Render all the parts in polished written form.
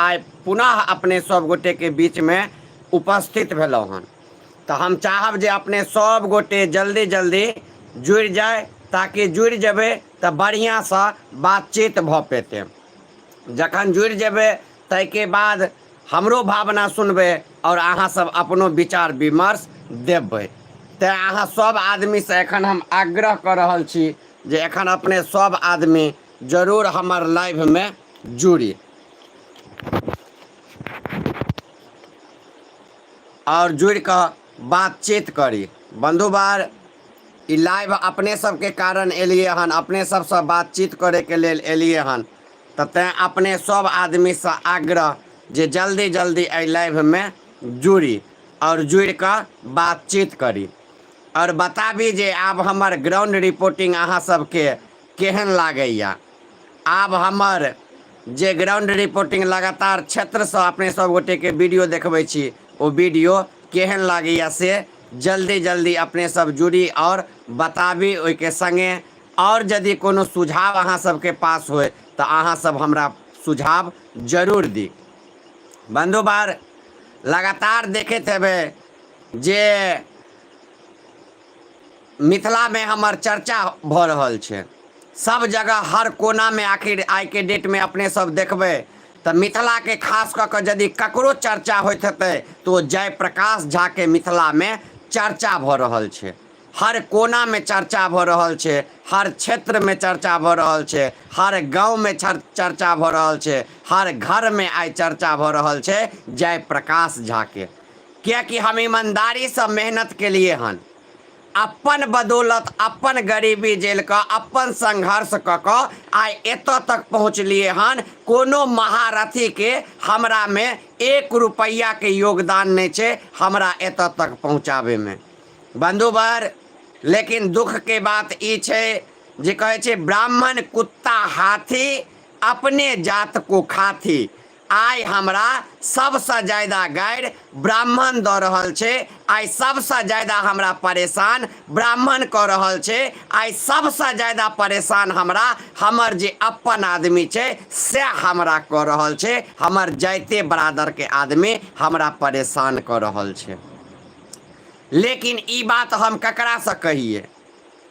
आइ पुनः अपने सब गोटे के बीच में उपस्थित भेलहुँ हन। तो हम चाहब जे अपने सब गोटे जल्दी जल्दी जुड़ि जाए, ताकि जुड़ि जेबै तो बढ़िया से बातचीत भ पेते। जखन जुड़ि जेबै ताहिके बाद हमरो भावना सुनबै और अहाँ सब अपनो विचार विमर्श देबै। तैं अहाँ सब आदमी से एखन हम आग्रह कर रहल छी जे एखन अपने सब आदमी जरूर हमर लाइव में जुड़ी और जुड़ कर बातचीत करी। बंधुवार ई लाइव अपने सबके कारण एलिए हन, अपने सबसे बातचीत करे के लेल एलिए हन। तो तैं अपने सब आदमी से आग्रह जे जल्दी जल्दी एहि लाइव में जुड़ी और जुड़ कर बातचीत करी और बताबी जे आब हमर ग्राउंड रिपोर्टिंग अहाँ सबके केहन लागैया। आब हमर जे ग्राउंड रिपोर्टिंग लगातार क्षेत्र से अपने सब गोटे के वीडियो देखबै छी, ओ वीडियो केहन लागैया से जल्दी जल्दी अपने सब जुड़ी और बताबी। ओहि के संगे और यदि कोनो सुझाव अहाँ सबके पास होए तो अहाँ सब हमरा सुझाव जरूर दी। बंधुवार लगातार देखैत हेबै जे मिथिला में हमर चर्चा भ रहल छै, सब जगह हर कोना में। आखिर आइ के डेट में अपने सब देखबै तो मिथिला के खास कऽ कऽ यदि ककरो चर्चा होइत हेतै तो जयप्रकाश झा के मिथिला में चर्चा भ रहल छै। हर कोना में चर्चा भ रहल छै, हर क्षेत्र में चर्चा भ रहल छै, हर गांव में चर्चा भ रहल छै, हर घर में आइ चर्चा भ रहल छै जयप्रकाश झा के। कियाकि हम ईमानदारी से मेहनत के लिए हन, अपन बदौलत अपन गरीबी झेल कर अपन संघर्ष क कऽ आइ एतऽ तक पहुँचलिए हन। कोनो महारथी के हमरा में 1 रुपैया के योगदान नहीं छै हमरा एतऽ तक पहुँचाबे में। बंधुवर लेकिन दुख के बात ई छै जे कहे छै ब्राह्मण कुत्ता हाथी अपने जात को खाथी। आइ हमरा सबसे ज्यादा गाइर ब्राह्मण दऽ रहल छै, आइ सबसे ज्यादा हमरा परेशान ब्राह्मण कऽ रहल छै। आइ सबसे ज्यादा परेशान हमरा हमर जे अपन आदमी छै से हमरा कऽ रहल छै। हमर जाइते बरादर के आदमी हमरा परेशान कऽ रहल छै। लेकिन ई बात हम ककरा से कहिए,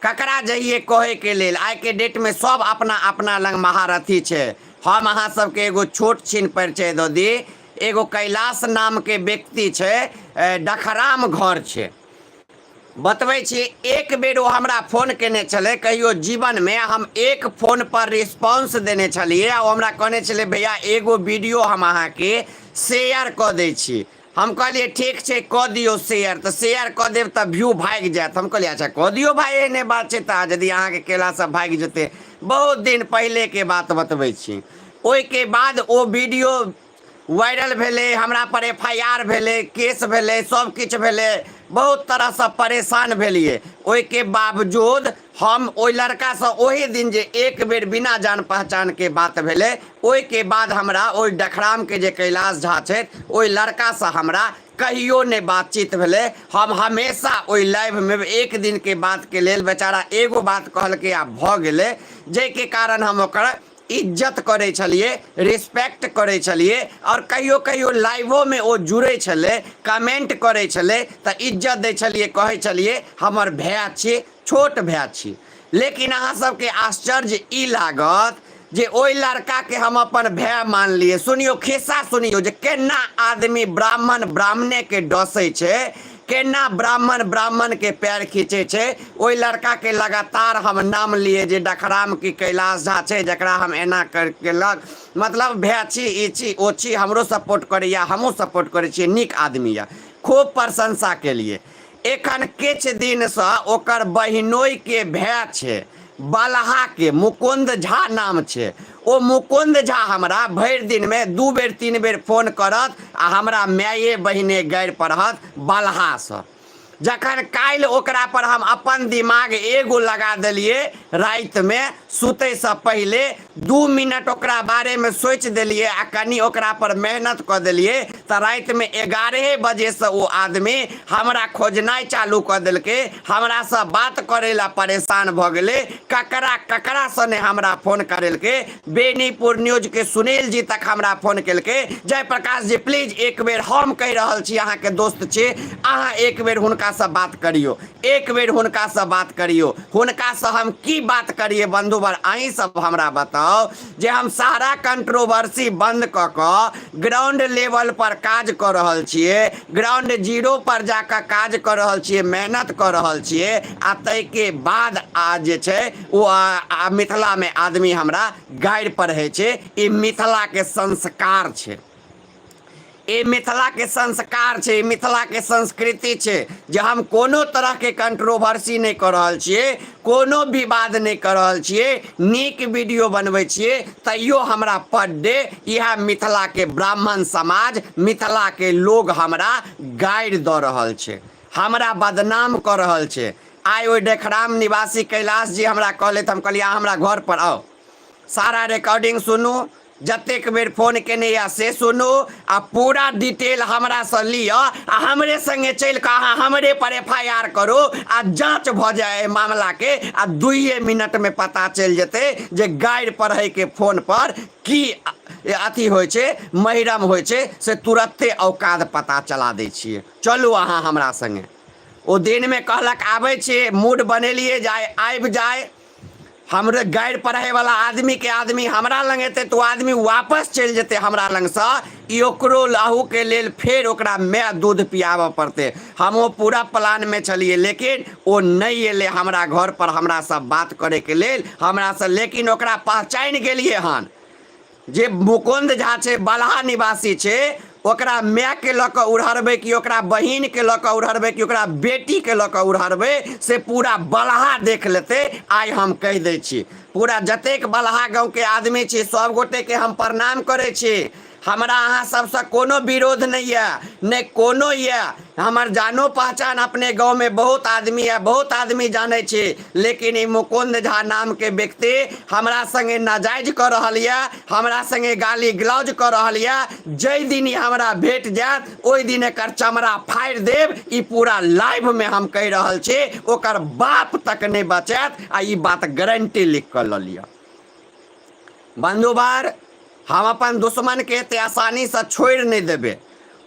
ककरा जइए कहे के लेल। आइ के डेट में सब अपना अपना लंग महारथी छै। हम अहाँ सबके एगो छोट छीन परिचय दऽ दी। एगो कैलाश नाम के व्यक्ति छै, डखराम घर छै। बतबै छी, एक बेर वो हमरा फोन केने छले, कहियो जीवन में हम एक फोन पर रिस्पांस देने छलिए। और हमरा कहने छले भैया एगो वीडियो हम अहाँ के शेयर कऽ दै छी। हम कहलिए ठीक छै कऽ दियो शेयर। तो शेयर कऽ देब तऽ व्यू भागि जायत। हम कहलिए अच्छा कऽ दियो भाई, एहने बात छै तऽ यदि अहाँ के केला से भागि जेतै। बहुत दिन पहले के बात बतबै छी। ओहि के बाद ओ वीडियो वायरल भेले, हमरा पर FIR भेले, केस भेले, सब किछ भेले, बहुत तरह से परेशान भेलिए। ओहि के बावजूद हम ओहि लड़का से ओही दिन जे एक बेर बिना जान पहचान के बात भेले, ओहि के बाद हमरा ओहि डखराम के जे कैलाश झा छै ओहि लड़का से हमरा कहियो नहीं बातचीत भेले। हम हमेशा ओहि लाइव में एक दिन के बात के लेल बेचारा एगो बात कहलकै आ भ गेले, जे के कारण हम ओकर इज्जत करे छलिए, रिस्पेक्ट करे छलिए। और कहियो कहियो लाइवो में वो जुड़े छले, कमेंट करे छले तो इज्जत दे छलिए, कहे छलिए हमर भाई छी, छोट भाई छी। लेकिन अहाँ सबके आश्चर्य ई लागत जे ओहि लड़का के हम अपन भाई मान लिए। सुनियो खिस्सा सुनियो जे केना आदमी ब्राह्मण ब्राह्मणे के डसे छै, केना ब्राह्मण ब्राह्मण के पैर खींचे छै। ओहि लड़का के लगातार हम नाम लिए जे डखराम की कैलाश झा छै, जकरा हम एना कर केलक, मतलब भाई छी, ई छी, ओ छी, हमरो सपोर्ट करैया, हमहूँ सपोर्ट करै छियै, नीक आदमी या, खूब प्रशंसा के लिए। एखन किछ दिन से ओकर बहिनोई के भाई छै, बलहा के मुकुंद झा नाम छै। ओ मुकुंद झा हमरा भरि दिन में 2 बेर 3 बेर फोन करत आ हमरा माये बहिने गारि पढ़त बलहा से। जखन काल्हि ओकरा पर हम अपन दिमाग एगो लगा देलिए राति में, सुते से पहले 2 मिनट ओकरा बारे में सोच दिलिए आ कनी ओकरा पर मेहनत कर दिलिए तो रात में 11 बजे से वो आदमी हमरा खोजनाइ चालू कर दिलके, हमरा से बात करे ला परेशान भ गेले, ककरा ककरा सने हमरा फोन करेलके, बेनीपुर न्यूज के सुनील जी तक हमरा फोन केलके। जयप्रकाश जी प्लीज एक बेर हम कह रहल छी, अहाँ के दोस्त छी, अहाँ एक बेर हुनका से बात करियो, एक बेर हुनका से बात करियो। हुनका से हम की बात करिए बंधुवर, अहीं सब हमरा बताओ। जे हम सारा कंट्रोवर्सी बंद क के ग्राउंड लेवल पर काज कर रहल छिए, ग्राउंड जीरो पर जाकर काज कर रहल छिए, मेहनत कर रहल छिए, आ तै के बाद आज जे छै वो मिथिला में आदमी हमरा गाइड पढ़े छै। ई मिथिला के संस्कार छै, ये मिथिला के संस्कार छै, मिथिला के संस्कृति छै। जे हम कोनो तरह के कंट्रोवर्सी नहीं कर रहल छिए, कोनो विवाद नहीं कर रहल छिए, नीक वीडियो बनबै छिए, तैयो हमरा पर डे यह मिथिला के ब्राह्मण समाज, मिथिला के लोग हमरा गाइड द रहल छै, हमरा बदनाम कर रहल छै। आइ ओइ डेखराम निवासी कैलाश जी हमरा कहले, हम कहलिए हमरा घर पर आओ, सारा रिकॉर्डिंग सुनू, जतेक बेर फोन केने या से सुनू, आ पूरा डिटेल हमरा से लिअ, आ हमरे संगे चल के अहाँ हमरे पर FIR करू, आ जांच भ जाए मामला के, आ 2 मिनट में पता चल जेते जे गाइड पढ़े के फोन पर की अथी होय छै, महिरम होय छै, से तुरंते औकात पता चला दै छिए। चलू अहाँ हमरा संगे। ओ दिन में कहलक आबै छिए, मूड बनेलिए जाए, आबि जाए, हमरे गाइड पढ़े वाला आदमी के आदमी हमरा लंग एते तो आदमी वापस चल जेते हमरा लंग से, ई ओकरो लाहू के लेल फेर ओकरा मैं दूध पियाबे पड़ते। हमो पूरा प्लान में चलिए, लेकिन वो नहीं एले हमरा घर पर हमरा से बात करे के लेल हमरा से, लेकिन ओकरा पहचान गेलिए हन जे मुकुंद झा छै, बलहा निवासी छै, ओकरा माय के ल के उड़हरबे कि ओकरा बहिन के ल के उड़हरबे कि ओकरा बेटी के ल के उड़हरबे, से पूरा बलहा देख लेते। आइ हम कह दै छी, पूरा जतेक बलहा गांव के आदमी छी सब गोटे के हम प्रणाम करे छी। हमरा अहाँ सबसे कोनो विरोध नहीं है, नहीं कोनो ये, हमार जानो पहचान अपने गांव में बहुत आदमी है, बहुत आदमी जाने छे, लेकिन ई मुकुंद झा नाम के व्यक्ति हमरा संगे नाजायज कर रहल है, हमरा संगे गाली गलौज कर रहल है। जय दिन ई हमरा भेट जात ओई दिन एकर चमड़ा फाड़ देब, ई पूरा लाइव में हम कह रहल छी, ओकर बाप तक नहीं बचत, आ ई बात गारंटी लिख कर ल लिया। बंधुवार, हम अपन दुश्मन के एते आसानी से छोड़ नहीं देबे।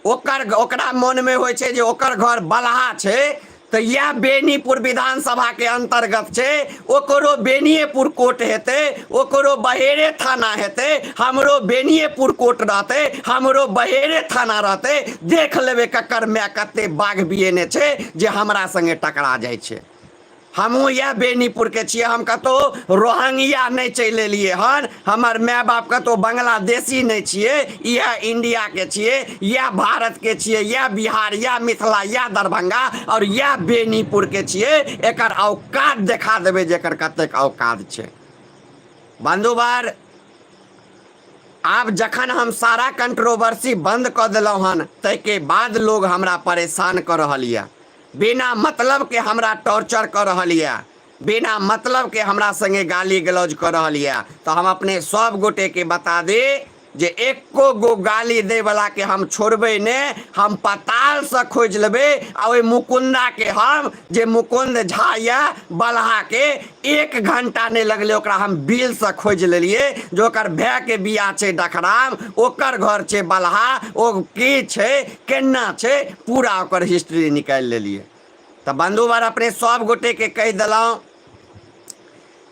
ओकरा मन में होय छै जे ओकर घर बलहा छै, तो यह बेनीपुर विधानसभा के अंतर्गत छै, ओकरो बेनिएपुर कोर्ट हेते, ओकरो बहेरे थाना हेते, हमरो बेनिएपुर कोर्ट रहते, हमरो बहेरे थाना रहते। देख लेबे ककर मैं कते बाघ बियेने छै जे हमरा संगे टकरा जाय छै। हमहूँ यह बेनीपुर के छिए, हम कतो रोहंगिया नहीं चल एलिए हन, हमार माय बाप कतो बांग्लादेशी नहीं छिए, यह इंडिया के छिए, यह भारत के छिए, यह बिहार, यह मिथिला, यह दरभंगा और यह बेनीपुर के छिए। एकर औकात देखा देबे जेकर कतेक औकात छै। बंधुवार, आब जखन हम सारा कंट्रोवर्सी बंद कर दिलौं हन, तै के बाद लोग हमरा परेशान कर रहल है, बिना मतलब के हमरा टॉर्चर कर रहल है, बिना मतलब के हमरा संगे गाली गलौज कर रहल है। तो हम अपने सब गोटे के बता दे जे एको गो गाली दे वाला के हम छोड़बे ने, हम पताल से खोज लेबे। आ ओइ मुकुंदा के हम जे मुकुंद झा या बलहा के 1 घंटा नहीं लगले, ओकरा हम बिल से खोज लेलिए। जो ओकर भाई के बियाह छै डखराम, ओकर घर छै बलहा, ओ की छै केना छै पूरा ओकर हिस्ट्री निकाल लेलिए। तो बंधुवर, अपने सब गोटे के कह दिलौं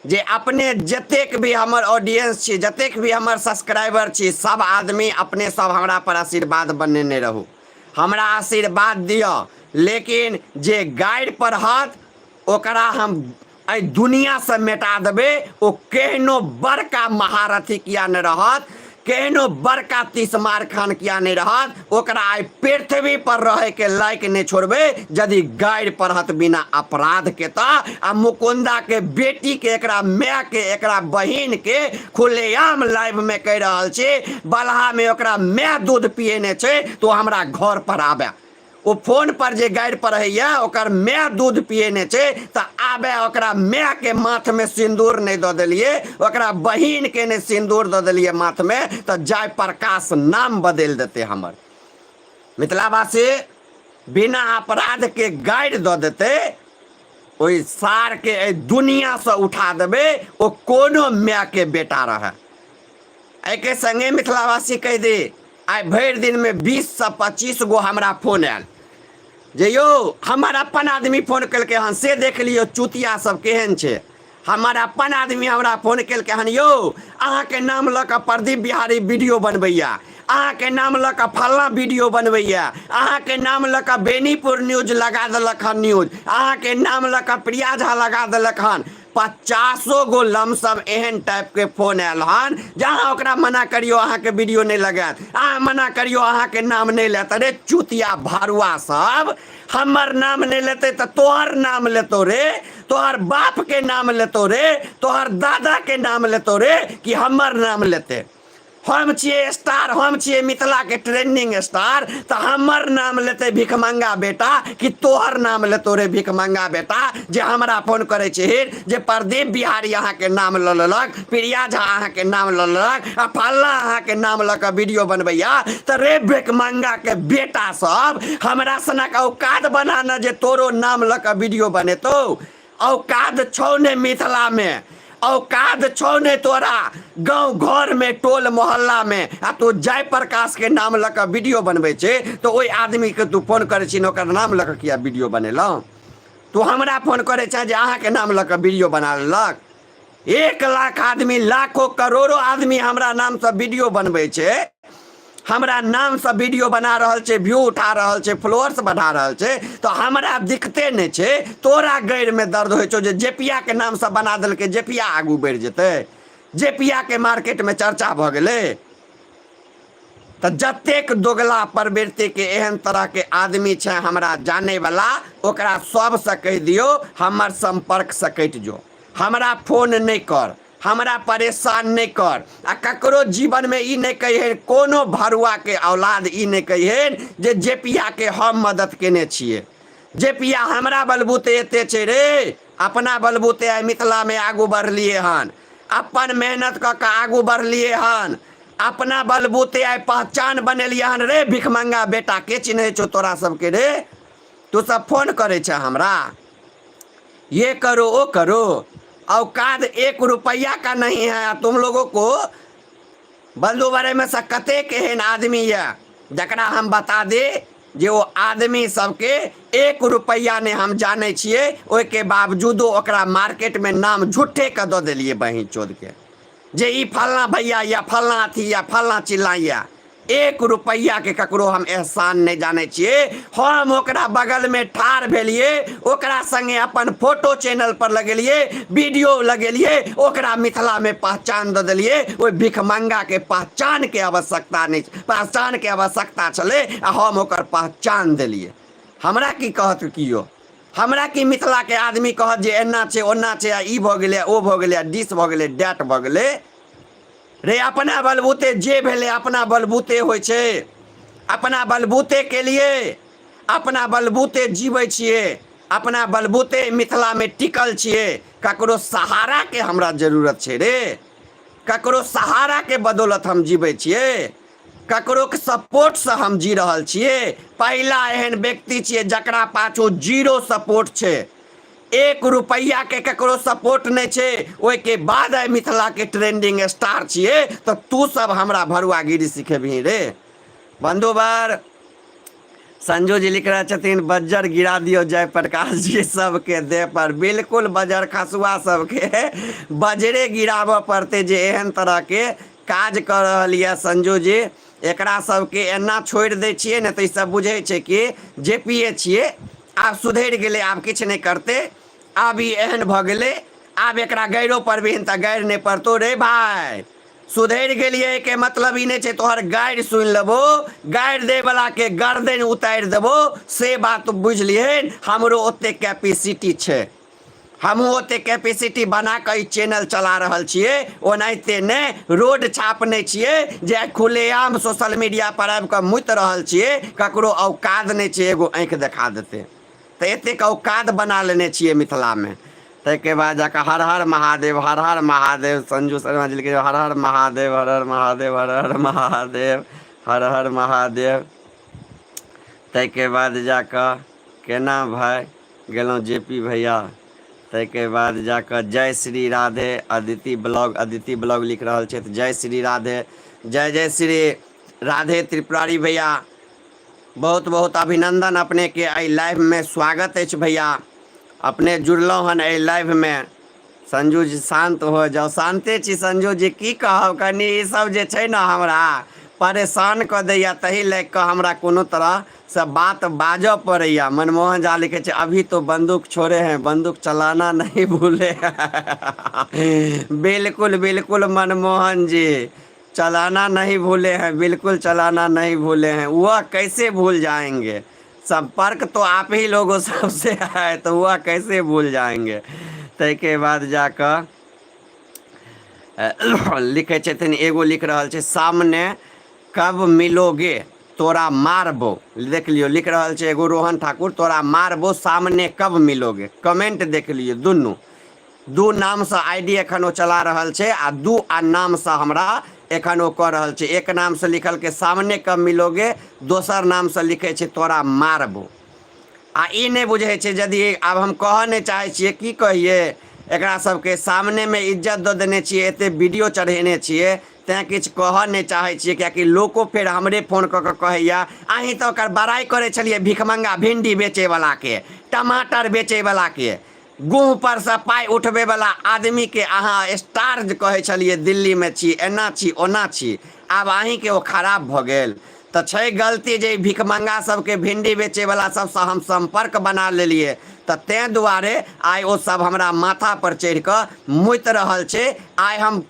जे अपने जतेक भी हमर ऑडियंस छी, जतेक भी हमर सब्सक्राइबर छी, सब आदमी अपने सब हमरा पर आशीर्वाद बनेने रहू, हमरा आशीर्वाद दियो। लेकिन जे गाइड पर हत ओकरा हम एहि दुनिया से मिटा देबे। ओ केहनो बड़का महारथी किया न रहत, केहनो बड़का तीसमार खान किया नहीं रहत, ओकरा आई पृथ्वी पर रहे के लायक नहीं छोड़बे यदि गाइड पढ़त बिना अपराध के। आ मुकुंदा के बेटी के, एकरा माय के, एकरा बहिन के खुलेआम लाइव में कह रहल छी, बलहा में ओकरा माय दूध पिएने छै तो हमरा घर पर आबे, वो फोन पर जे गाड़ि पढ़ैया ओकर माय दूध पिएने छै तऽ आबे ओकरा माय के माथ में सिंदूर नहीं दऽ देलिए, ओकरा बहिन के नहीं सिंदूर दऽ देलिए माथ में, तऽ जयप्रकाश नाम बदल देते हमर। मिथिलावासी बिना अपराध के गाड़ि दऽ देते, ओहि सार के दुनिया से उठा देबे, ओ कोनो माय के बेटा रहे। एके संगे मिथिलावासी कह दे, आई भरि दिन में 20 से 25 गो हमरा फोन आयल जे यौ हमर अपन आदमी फोन कलके हन, से देख लियो चुतिया सब केहन छै। हमर अपन आदमी हमरा फोन कलके हन, यौ अहाँ के नाम लऽ कऽ प्रदीप बिहारी वीडियो बनबैया, अहाँ के नाम लऽ कऽ फलना वीडियो बनबैया, अहाँ के नाम लऽ कऽ बेनीपुर न्यूज लगा देलक हन न्यूज, अहाँ के नाम लऽ कऽ प्रिया झा लगा देलक हन। 50 गो लमसम एहन टाइप के फोन आयल हन, जहाँ ओकरा मना करियो अहाँ के वीडियो नहीं लगात, अहाँ मना करियो अहाँ के नाम नहीं लेत। अरे चुतिया भारुआ सब, हमर नाम नहीं लेते तो तोहर नाम लेतो रे, तोहर बाप के नाम लेतो रे, तोहर दादा के नाम लेतो रे, कि हमर नाम लेते। हम छिए स्टार, हम छिए मिथिला के ट्रेंडिंग स्टार, तो हमर नाम लेते भिखमंगा बेटा, कि तोहर नाम लेतो रे भिखमंगा बेटा, जे हमरा फोन करे छिहिर, जे प्रदीप बिहारी अहाँ के नाम लऽ लेलक, प्रिया झा अहाँ के नाम लऽ लेलक, आ फल्ला अहाँ के नाम लऽ कऽ वीडियो बनबैया, तो रे भिखमंगा के बेटा सब हमरा सनक औकात बना न जे तोरो नाम लऽ कऽ वीडियो बनेतो। औकात छौ ने मिथिला में, औकात छौ ने तोरा गांव घर में टोल मोहल्ला में, आ तू जयप्रकाश के नाम लऽ कऽ वीडियो बनबै छै, तो ओहि आदमी के तू फोन करे छी ओकर नाम लऽ कऽ किया वीडियो बनेलहुँ? तू हमरा फोन करे छै जे अहाँ के नाम लऽ कऽ वीडियो बना लेलक। 1 लाख आदमी, लाखों करोड़ों आदमी हमरा नाम से वीडियो बनबै छै, हमरा नाम से वीडियो बना रहल छै, व्यू उठा रहल छै, फॉलोअर्स बढ़ा रहल छै, तो हमरा दिखते नहीं छै। तोरा गैर में दर्द हो जे जेपिया के नाम से बना देलकै, जेपिया आगू बढ़ जेतै, जेपिया के मार्केट में चर्चा भ गेलै। तो जतेक दोगला प्रवृत्ति के एहन तरह के आदमी छै हमरा जाने वाला, ओकरा सब से कह दियो हमर संपर्क से कटि जो, हमरा फोन नहीं कर, हमरा परेशान नहीं कर। आ ककरो जीवन में ई नहीं कहिए, कोनो भरुआ के औलाद ई नहीं कहिए जे जेपिया के हम मदद केने छिए। जेपिया हमरा बलबूते एते छै रे, अपना बलबूते आइ मिथिला में आगू बढ़लिए हन, अपन मेहनत क के आगू बढ़लिए हन, अपना बलबूते आइ पहचान बनेलिए हन। रे भिखमंगा बेटा, के चिन्हे छो तोरा सबके रे? तू सब फोन करे छ हमरा, ये करो वो करो, औकात 1 रुपया का नहीं है। तुम लोगों को बंधुबरे में से कतेक एहन आदमी है जकरा हम बता दे जे वो आदमी सबके 1 रुपया ने हम जाने छिए, ओहि के बावजूदो ओकरा मार्केट में नाम झूठे के दऽ देलिए बहिन चोद के, जे ई फलना भैया या फलना अथी या फलना चिल्लाइया। 1 रुपया के ककरो हम एहसान नहीं जाने छिए। हम ओकरा बगल में ठाड़ भेलिए, ओकरा संगे अपन फोटो चैनल पर लगेलिए, वीडियो लगेलिए, ओकरा मिथिला में पहचान दऽ देलिए। ओहि भिखमंगा के पहचान के आवश्यकता नहीं, पहचान के आवश्यकता छले आ हम ओकर पहचान देलिए। हमरा की कहत कियो, हमरा की मिथिला के आदमी कहत जे एना छै ओना छै, ई भ गेलै ओ भ गेलै, डिस भ गेलै, डैट भ गेलै। रे अपना बलबूते जे भेले अपना बलबूते होइ छै, अपना बलबूते के लिए, अपना बलबूते जीवे छिए, अपना बलबूते मिथिला में टिकल छिए। ककरो सहारा के हमरा जरूरत छै रे, ककरो सहारा के बदौलत हम जीवे छिए, ककरो के सपोर्ट से हम जी रहल छिए। पहला एहन व्यक्ति छिए जकरा पाछू 0 सपोर्ट छै, 1 रुपया के ककरो सपोर्ट नहीं छे। ओहि के बाद आइ मिथिला के ट्रेंडिंग स्टार छिए, तो तू सब हमरा भरुआगिरी सिखेबही रे। बंधुवर संजू जी लिख रहे छथिन, बज्जर गिरा दियो जयप्रकाश जी सबके देह पर। बिल्कुल बजर खसुआ सबके बजरे गिराव पड़ते जे एहन तरह के काज कर रहल है संजू जी। एकरा सबके एना छोड़ दै छिए ने, तो ई सब बुझे छै कि जेपीए छिए, आब सुधरि गेलै, आब किछु नहीं करते, आब ई एहन भ गेलै, आब एकरा गैरो पड़बिन तऽ गैर नहीं पड़तो रे भाई। सुधरि गेलिए के मतलब ई नहीं छै तोहर गाइड सुन लेबो, गाइड दे वाला के गर्दन उतारि देबो, से बात बुझलिए। हमरो ओते कैपेसिटी छै, हम ओते कैपेसिटी बना के ई चैनल चला रहल छिए, ओनाहिते ने रोड छापने छिए जे खुलेआम सोशल मीडिया पर आबि के मुत रहल छिए, ककरो औकात नहीं छै एगो आँख देखा देते। तो एतेक औकात बना लेने छिए मिथिला में। ताहिके बाद जाकर हर हर महादेव, हर हर महादेव। संजू शर्मा जी लिखे हर हर महादेव, हर हर महादेव, हर हर महादेव, हर हर महादेव। ताहिके बाद जाकर केना भाई गेलहुँ जेपी भैया। ताहिके बाद जाकर जय श्री राधे। अदिति ब्लॉग लिख रहल छै तऽ जय श्री राधे, जय जय श्री राधे त्रिपुरारी भैया। बहुत बहुत अभिनंदन अपने के एहि लाइव में स्वागत अछि भैया। अपने जुड़लहुँ हन एहि लाइव में। संजू जी शांत हो जाओ। शांते छी संजू जी, की कहब, कनी ई सब जे छै ने हमरा परेशान कऽ दैया, तही लऽ कऽ हमरा कोनो तरह से बात बाजऽ पड़ैया। मनमोहन झा लिखे छै अभी तो बंदूक छोड़े हैं, बंदूक चलाना नहीं भूले। बिल्कुल बिल्कुल मनमोहन जी, चलाना नहीं भूले हैं, बिल्कुल चलाना नहीं भूले हैं। वह कैसे भूल जाएंगे, संपर्क तो आप ही लोगों सबसे है, तो वह कैसे भूल जाएंगे। ताहिके बाद जाकर लिखे छथिन, एगो लिख रहल छै सामने कब मिलोगे तोरा मारबो। देख लियो लिख रहल छै एगो रोहन ठाकुर, तोरा मारबो सामने कब मिलोगे। कमेंट देख लियो, दुनू दू नाम से आईडी एखन ओ चला रहल छै आ दू नाम से हमरा एखन ओ कऽ रहल छै। एक नाम से लिखल के सामने कब मिलोगे, दोसर नाम से लिखे छै तोरा मारबो। आ ई नहीं बुझे छै, यदि आब हम कह नहीं चाहे छिए, की कहिए एकरा सबके सामने में इज्जत दऽ देने छिए, एते वीडियो चढ़ेने छिए, तैं किछु कह नहीं चाहे छिए। कियाकि लोको फिर हमरे फोन कऽ के कहैया अहीं तो ओकर बड़ाई करे छलिए भिखमंगा भिंडी बेचे वाला के, टमाटर बेचे वाला के, गुह पर से पाई उठबे वाला आदमी के अहाँ स्टार कहे छलिए दिल्ली में छी, एना छी ओना छी। आब अहीं के वो खराब भ गेल तो छै गलती जे भिखमंगा सबके भिंडी बेचे वाला सबसे हम संपर्क बना लेलिए। तो तें दुआरे आइ ओ सब हमरा माथा पर चढ़ के मुइत रहल छै। आइ हम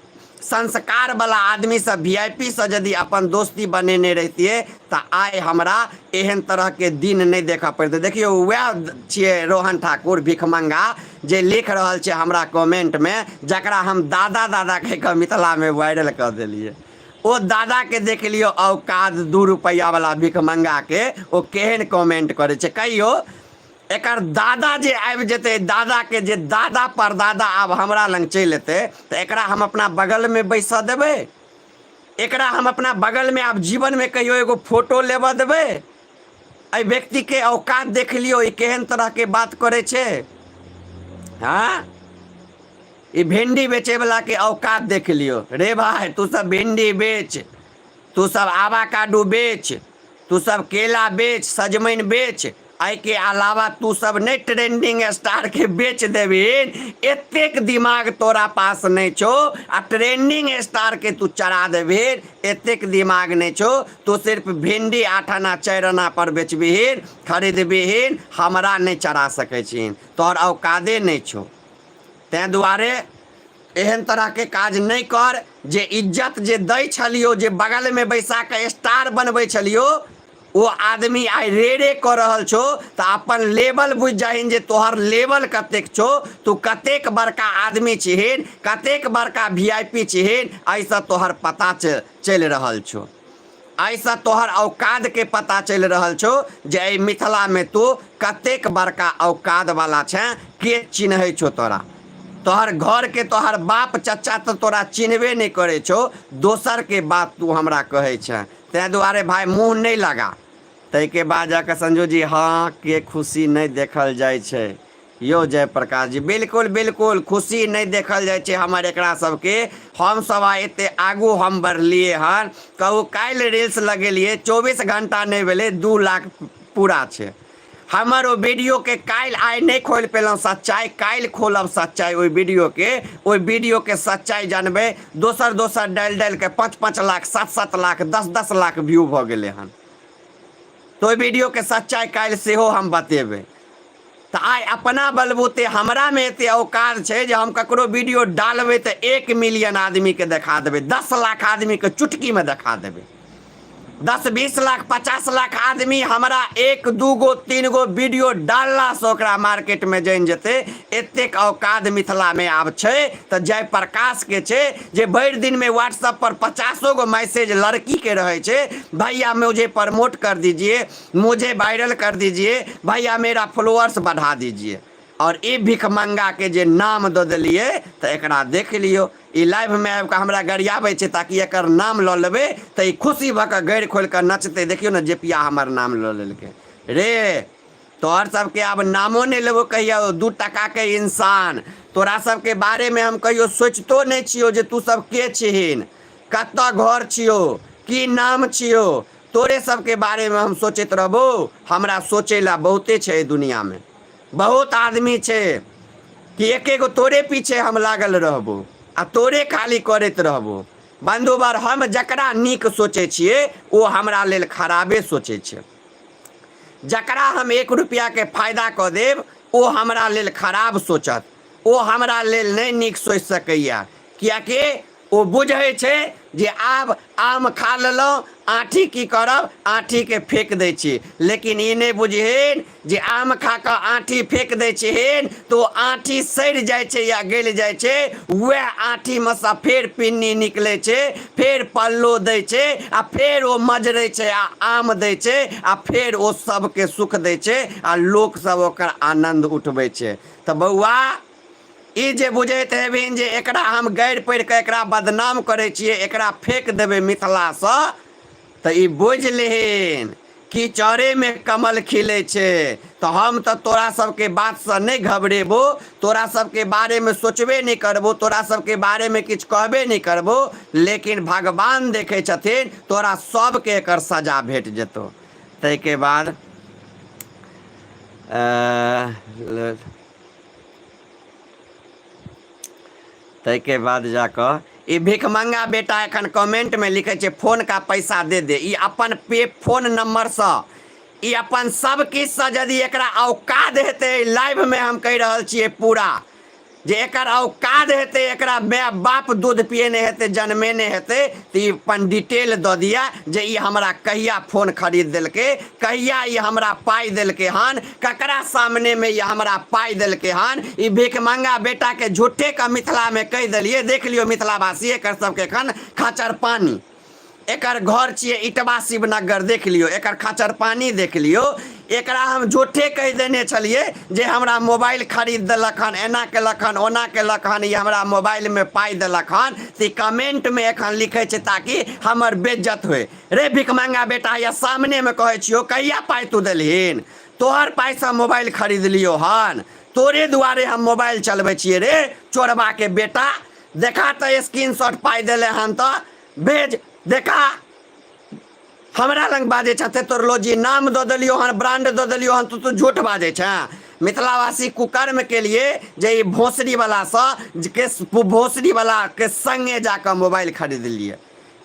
संस्कार वाला आदमी से वीआईपी से यदि अपन दोस्ती बनेने रहतिए तो आइ हमरा एहन तरह के दिन नहीं देखा पड़ते। देखियो वह छिए रोहन ठाकुर भिखमंगा जे लिख रहल छै हमरा कमेंट में, जकरा हम दादा दादा कह के मिथिला में वायरल कर दिलिए। ओ दादा के देख लियो औकात 2 रुपया वाला भिखमंगा के ओ केहन कमेंट करे छै। कहियो एकर दादा जे आबि जेते, दादा के जे दादा परदादा आब हमरा लंग चलि एते तो एकरा हम अपना बगल में बैसा देबै, एकरा हम अपना बगल में आब जीवन में कहियो एगो फोटो लेबऽ देबै। एहि व्यक्ति के औकात देख लियो, ई केहन तरह के बात करे छै। हाँ, ये भिंडी बेचे वाला के औकात देख लियो। रे भाई तू सब भिंडी बेच, तू सब आवाकाडो बेच, तू सब केला बेच, सजमैन बेच, आई के अलावा तू सब नहीं ट्रेंडिंग स्टार के बेच देबीन। एतेक दिमाग तोरा पास नहीं छो आ ट्रेंडिंग स्टार के तू चढ़ा देबीन, एतेक दिमाग नहीं छो। तू सिर्फ भिंडी 8 आना 4 आना पर बेचबीन, खरीदबीन, हमरा नहीं चढ़ा सकै छीन, तोहर औकादे नहीं छो। तैं दुआरे एहन तरह के काज नहीं कर। जे इज्जत जे दै छलियो, जे बगल में बैसा के स्टार बनबै छलियो, वो आदमी आई रेड़े कर रहल छो। तो अपन लेवल बुझ जाहिन जे तोहर लेवल कतेक छो, तू कतेक बड़का आदमी छिहिन, कतेक बड़का वीआईपी छिहिन, ऐसा तोहर पता चल रहल छो। ऐसा तोहर औकात के पता चल रहल छो जे मिथिला में तू कतेक बड़का औकात वाला छे, के चिन्है छो तोरा। तोहर घर के तोहर बाप चचा तो तोरा चिन्हबे नहीं करे छो, दोसर के बात तू हमरा कहे छे। तैं दुआरे भाई मुँह नहीं लगा। ताहिके बाद जाकर संजू जी, हाँ के खुशी नहीं देखल जाए छे यो जयप्रकाश जी। बिल्कुल बिल्कुल खुशी नहीं देखल जाए छे हमर एकरा सबके। हम सब एते आगू हम बढ़लिए हन। कहू काल्हि रील्स लगेलिए, 24 घंटा नहीं भेले 2 लाख पूरा छे। हमर ओ वीडियो के काल्हि आइ नहीं खोल पेलहुँ सच्चाई, काल्हि खोलब सच्चाई ओहि वीडियो के सच्चाई जानबे। दोसर डाल के 5 लाख 7 लाख 10 लाख व्यू भ गेले हन। तो ओहि वीडियो के सच्चाई काल्हि सेहो हम बतेबै। तो आइ अपना बलबूते हमरा में एते औकात छे जे हम ककरो वीडियो डालबै तो 1 मिलियन आदमी के देखा देबै, 10 लाख आदमी के चुटकी में देखा देबै। 10-20 लाख 50 लाख आदमी हमरा 1-2 3 वीडियो डालला से ओकरा मार्केट में जान जेते। एतेक औकात मिथिला में आब छै। तो जयप्रकाश के छै जे भरि दिन में व्हाट्सएप पर 50 गो मैसेज लड़की के रहे छै, भैया मुझे प्रमोट कर दीजिए, मुझे वायरल कर दीजिए, भैया मेरा फॉलोअर्स बढ़ा दीजिए। और ये भिखमंगा के जे नाम दे दिलिए तो एकरा देख लियो, ई लाइव में आबि कऽ हमरा गरियाबै छै ताकि एकर नाम लऽ लेबै तो ई खुशी भऽ कऽ गैर खोल कऽ नचते। देखियो ना जेपिया हमर नाम लऽ लेलकै रे। तोहर सबके अब नामो नहीं लेबो कहियो, 2 टका के इंसान। तोरा सबके बारे में हम कहियो सोचितो नहीं छियो जे तू सब के छिहिन, कत्ता घर छियो, की नाम छियो। तोरे सबके बारे में हम सोचैत रहबो। हमरा सोचे ला बहुते छै दुनिया में, बहुत आदमी छै कि एक तोरे पीछे हम लागल रहबो आ तोरे खाली करैत रहबो। बंधुवर हम जकरा नीक सोचे छिए वो हमरा लेल खराबे सोचे छै, जकरा हम 1 रुपया के फायदा कऽ देब वो हमरा लेल खराब सोचत, वो हमरा लेल नहीं नीक सोच सकैया। कियाकि वो बुझे छै जे आब आम खा लेलहुँ, आँठी की करब, आँठी के फेंक दै छी। लेकिन ई नहीं बुझेन जे आम खा कऽ आँठी फेंक दै छिहिन तो आँठी सड़ जाइ छै या गल जाइ छै, वह आँठी में से फेर पिन्नी निकले छै, फेर पल्लो दै छै आ फेर ओ मजरै छै आ आम दै छै आ फेर ओ सबके सुख दै छै आ लोक सब ओकर आनंद उठबै छै। तो बौआ ई जे बुझैत हेबिन जे एकरा हम गैर पढ़ि के एकरा बदनाम करे छिए, एकरा फेंक देबे मिथिला से, तो ई बुझ लिहिन कि चौरे में कमल खिले छे। तो हम तो तोरा सबके बात से नहीं घबरेबो, तोरा सबके बारे में सोचबे नहीं करबो, तोरा सबके बारे में कुछ कहबे नहीं करबो। लेकिन भगवान देखे छथिन तोरा सबके एकर सजा भेट जेतो। तै के बाद तैके बाद जाकर ये भिखमंगा बेटा एखन कमेंट में लिखे छे फोन का पैसा दे दे। ई अपन पे फोन नंबर से, ई अपन सब किछ से यदि एकरा औकात हेते, लाइव में हम कह रहल छिए पूरा जे एकर औकात हेते, एकरा माय बाप दूध पिएने हेते, जन्मेने हेते, तो ई अपन डिटेल दऽ दिया जे ई हमरा कहिया फोन खरीद देलके, कहिया ई हमरा पाई देलके हन, ककरा सामने में ई हमरा पाई देलके हन। ई भिखमंगा बेटा के झूठे का मिथिला में कह दिलिए। देख लियो मिथिलावासी एकर सबके खन खाचर पानी, एकर घर छिए इटवा शिवनगर, देख लियो एकर खाचर पानी देख लियो। एकरा हम झूठे कह देने छलिए जे हमरा मोबाइल खरीद देलक हन, एना केलक हन, ओना केलक हन, ये हमरा मोबाइल में पाई देलक हन। तो कमेंट में एखन लिखे छे ताकि हमर बेइज्जत होए। रे भिखमंगा बेटा या सामने में कहे छियो कहिया पाई तू देलहिन, तोहर पाई से मोबाइल खरीद लियो हन, तोरे दुआरे हम मोबाइल चलबे छिए रे चोरबा के बेटा। देखा तो स्क्रीनशॉट पाई देले हन तो भेज, देखा हमरा लंग बाजे छते तोर लोजी नाम दो दिलियो हन, ब्रांड दो दिलियो हन, तू झूठ बाजे छ। मिथिलावासी कुकर्म के लिए जे ई भोसड़ी वाला से के भोसड़ी वाला के संगे जाकर मोबाइल खरीद लिए।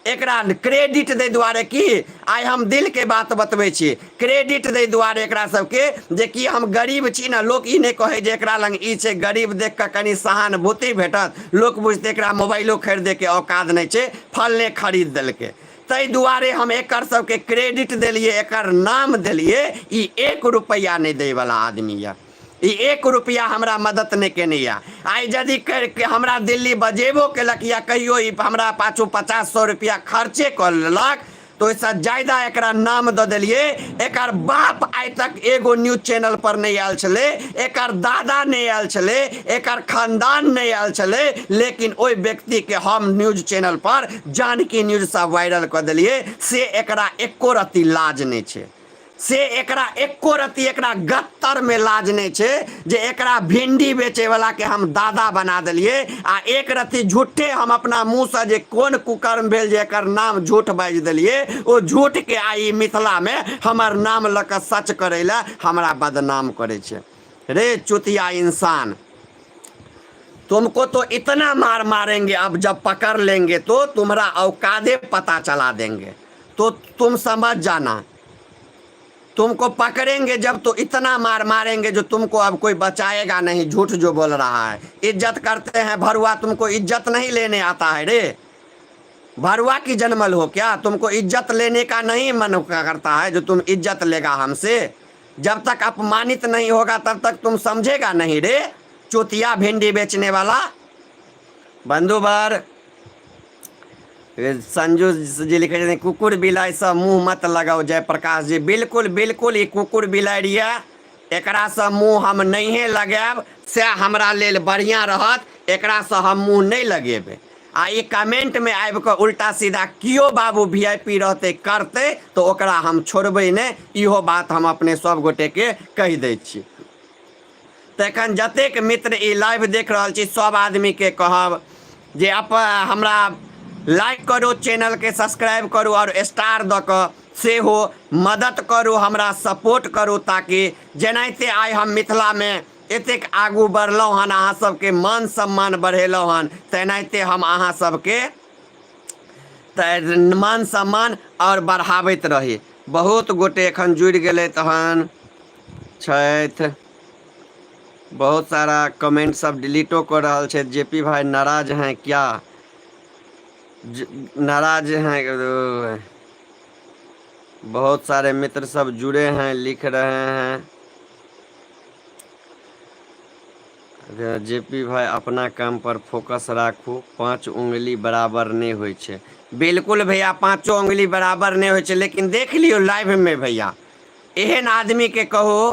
एकरा क्रेडिट दे दुआरे की आइ हम दिल के बात बतबै छी, क्रेडिट दे दुआरे एकरा सबके जे कि हम गरीब छी ना, लोग ई नहीं कहे जे एकरा लंग ई छे, गरीब देख के कनी सहानुभूति भेटत, लोग बुझते एकरा मोबाइलो खरीदे के औकात नहीं छे, फलने खरीद देलके। तै दुआरे हम एकर सबके क्रेडिट दिलिए, एकर नाम दिलिए। ई 1 रुपया नहीं दे वाला आदमी या, ई 1 रुपया हमरा मदद नहीं केने या। आई यदि करके हमरा दिल्ली बजेबो केलक या कहियो ई हमरा पाछू 50-100 रुपया खर्चे कर लेलक तो इससे ज्यादा एकरा नाम दे दिलिए। एकर बाप आज तक एगो न्यूज चैनल पर नहीं आयल छले, एकर दादा नहीं आयल छले, एकर खानदान नहीं आयल छले, लेकिन ओई व्यक्ति के हम न्यूज चैनल पर जानकी न्यूज से वायरल कर दिलिए। से एकरा एको रत्ती लाज नहीं छे, से एकरा एको रत्ती एकरा गत्तर में लाज नहीं छे जे एकरा भिंडी बेचे वाला के हम दादा बना दिलिए। आ एक रत्ती झूठे हम अपना मुंह से जे कोन कुकर्म भेल जे एकर नाम झूठ बाज दिलिए, ओ झूठ के आई मिथिला में हमर नाम लक सच करेला हमरा बदनाम करे छे। रे चुतिया इंसान, तुमको तो इतना मार मारेंगे अब जब पकड़ लेंगे तो तुम्हारा औकाते पता चला देंगे, तो तुम समझ जाना। तुमको पकड़ेंगे जब तो इतना मार मारेंगे जो तुमको अब कोई बचाएगा नहीं। झूठ जो बोल रहा है, इज्जत करते हैं भरुआ, तुमको इज्जत नहीं लेने आता है रे। भरुआ की जन्मल हो क्या? तुमको इज्जत लेने का नहीं मन करता है जो तुम इज्जत लेगा हमसे? जब तक अपमानित नहीं होगा तब तक तुम समझेगा नहीं रे, चोतिया भिंडी बेचने वाला। बंधुवर संजू जी लिखे हैं कुकुर बिलाई से मुंह मत लगाओ जयप्रकाश जी। बिल्कुल बिल्कुल, ये कुकुर बिलाड़ि एकरा से मुंह हम नहीं लगाब से हमरा लेल बढ़िया रहत, एकरा से हम मुंह नहीं लगेबे। आ ये कमेंट में आबि कऽ उल्टा सीधा कियो बाबू वीआईपी रहते करते तो ओकरा हम छोड़बै नहीं, इहो बात हम अपने सब गोटे के कहि दै छी। तखन जतेक मित्र ई लाइव देख रहल छी सब आदमी के कहब जे हमरा लाइक करू, चैनल के सब्सक्राइब करू और स्टार दऽ कऽ सेहो मदद करू, हमरा सपोर्ट करू, ताकि जेनाहिते आइ हम मिथिला में एतेक आगू बढ़लहुँ हन, अहाँ सबके मान सम्मान बढ़ेलहुँ हन, तेनाहिते हम अहाँ सबके मान सम्मान और बढ़ाबैत रही। बहुत गोटे एखन जुड़ि गेलै तहन छथि, बहुत सारा कमेंट सब डिलीटो कर रहल छै। जेपी भाई नाराज हैं क्या? नाराज हैं? बहुत सारे मित्र सब जुड़े हैं, लिख रहे हैं जेपी भाई अपना काम पर फोकस राखू, 5 उंगली बराबर नहीं होय छे। बिल्कुल भैया, 5 उंगली बराबर नहीं होय छे, लेकिन देख लियो लाइव में भैया एहन आदमी के कहो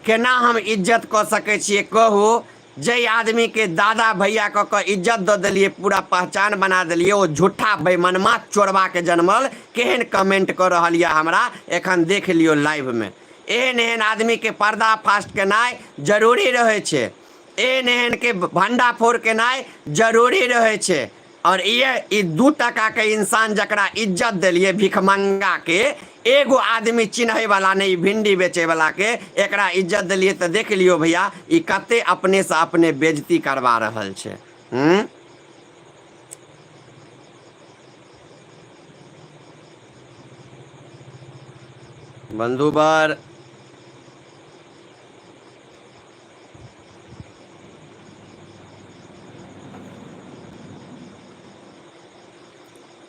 केना हम इज्जत कर सके छिए। कहू जय आदमी के दादा भैया कह के इज्जत दे दिलिए, पूरा पहचान बना दिलिए, वो झूठा बेईमानमा चोरबा के जन्मल केहन कमेंट कर रहल या हमरा एखन देख लियो लाइव में। एहन एहन आदमी के पर्दाफाश केनाइ जरूरी रहे छे, एहन एहन के भंडा फोड़ केनाइ जरूरी रहे छे। और ये 2 टका के इंसान जकरा इज्जत दिलिए, भिखमंगा के, एगो आदमी चिन्हे वाला नहीं, भिंडी बेचे वाला के एकरा इज्जत दिलिए, तो देख लियो भैया ई कते अपने से अपने बेइज्जती करवा रहल छे। बंधुवर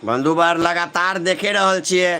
बंधुवर लगातार देखे रहल छिए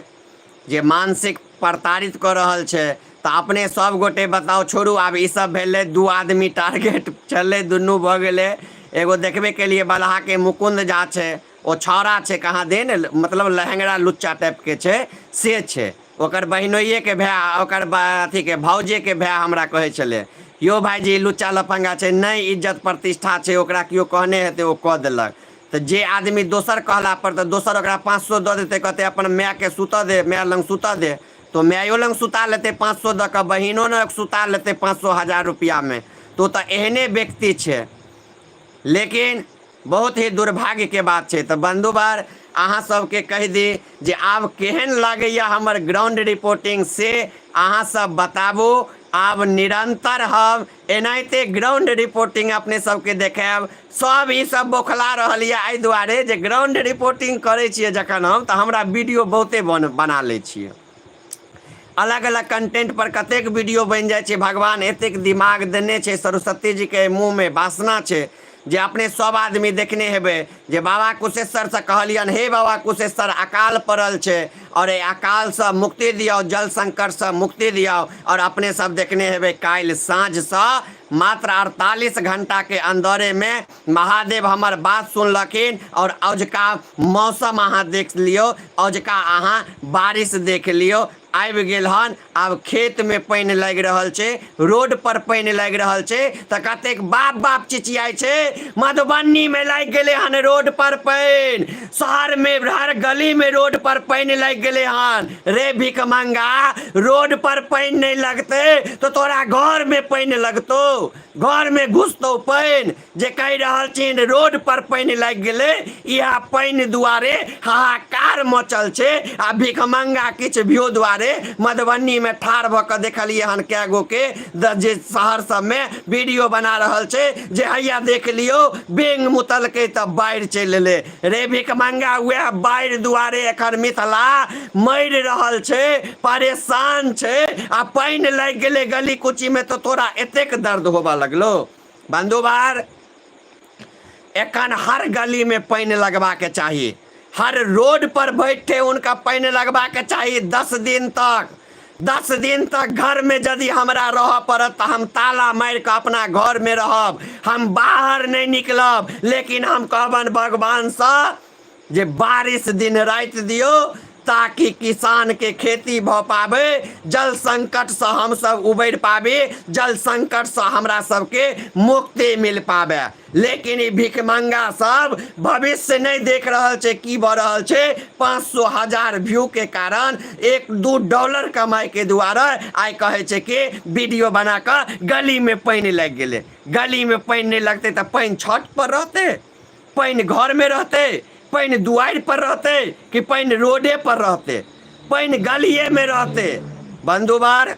जे मानसिक प्रताड़ित कर रहल छे, तो अपने सब गोटे बताओ छोड़ू, आब ई सब भेले 2 आदमी टारगेट चले, दुनू भ गेले। एगो देखबे के लिए बलहा के मुकुंद जा छे, ओ छौड़ा छे कहाँ देन, मतलब लहंगड़ा लुच्चा टाइप के छे से छे, ओकर बहिनोइये के भाय, ओकर अथी के भौजे के भाय हमरा कहे चले यो भाईजी लुच्चा लफंगा छे, नहीं इज्जत प्रतिष्ठा छे, ओकरा कियो कहने हेते ओ कह देलक। तो जे आदमी दोसर कहला पर तो दोसर ओकरा 500 दे देते, कहते अपन माय के सुता दे, माय लंग सुता दे, तो मायो लंग सुता लेते 500 द के, बहिनो ने सुता लेते 500,000 रुपया में। तो एहने व्यक्ति छे, लेकिन बहुत ही दुर्भाग्य के बात छे। तो बंधुवर अहाँ सबके कह दी जे आब केहन लागैया हमर ग्राउंड रिपोर्टिंग से अहाँ सब बताबू। आब निरंतर हम एनाहिते ग्राउंड रिपोर्टिंग अपने सबके देखाब। सब ई सब बोखला रहल यऽ एहि दुआरे जे ग्राउंड रिपोर्टिंग करै छियै जखन हम, तऽ हमरा वीडियो बहुते बना लै छियै, अलग अलग कंटेंट पर कतेक वीडियो बन जाए छे। भगवान एतेक दिमाग देने छे, सरस्वती जी के मुँह में वासना छे जे अपने सब आदमी देखने हेबे जे बाबा कुशेश्वर से कहलियन हे बाबा कुशेश्वर अकाल पड़ल छे और अकाल से मुक्ति दियो, जल संकट से मुक्ति दियो। और अपने सब देखने हेबे काल साँझ से मात्र 48 घंटा के अंदरे में महादेव हमर बात सुनलखिन और औजका मौसम अहाँ देख लियो, औजका अहाँ बारिश देख लियो, आबि गेल हन। आब खेत में पानी लग रहल छे, रोड पर पानी लग रहल छे, तो कतेक बाप बाप चिचियाई छे मधुबनी में लग गेले हन रोड पर पानी, शहर में हर गली में रोड पर पानी लग गेले हन। रे भिखमंगा, रोड पर पानी नहीं लगते तो तोरा घर में पानी लगतो, घर में घुसतो पानी। जे कह रहल छिन रोड पर पानी लग गेले, यह पानी दुआरे हाहाकार मचल छे। आ भिखमंगा किछ भ्यो दुआरे मधुबनी में ठाड़ भ के देखलिए हन कै गो के जे शहर सब में वीडियो बना रहल छे जे हैया देख लियो बेंग मुतल के तब बाढ़ चल ले। रे भिखमंगा, वह बाढ़ दुआरे एखन मिथिला मर रहल छे, परेशान छे, आ पानी लग गेले गली कुची में तो तोरा एतेक दर्द होबा लगलो। बंधुवार एखन हर गली में पानी लगवा के चाहिए, हर रोड पर बैठे उनका पानी लगवा के चाहिए 10 दिन तक। 10 दिन तक घर में यदि हमरा रह पड़त तो हम ताला मार के अपना घर में रहब, हम बाहर नहीं निकलब। लेकिन हम कहबन भगवान से जे बारिश दिन रात दियो ताकि किसान के खेती भ पावे, जल संकट से हम सब उबर पावे, जल संकट से हमरा सबके मुक्ति मिल पावे। लेकिन ई भिखमंगा सब भविष्य नहीं देख रहल छे की भ रहल छे। 500,000 व्यू के कारण $1-2 कमाई के द्वारा आई कहे छे कि वीडियो बना कर गली में पानी लग गेले। गली में पानी नहीं लगते तो पानी छत पर रहते, पानी घर में रहते, पानी दुआर पर रहते कि पानी रोडे पर रहते, पानी गलिए में रहते। बंधुवार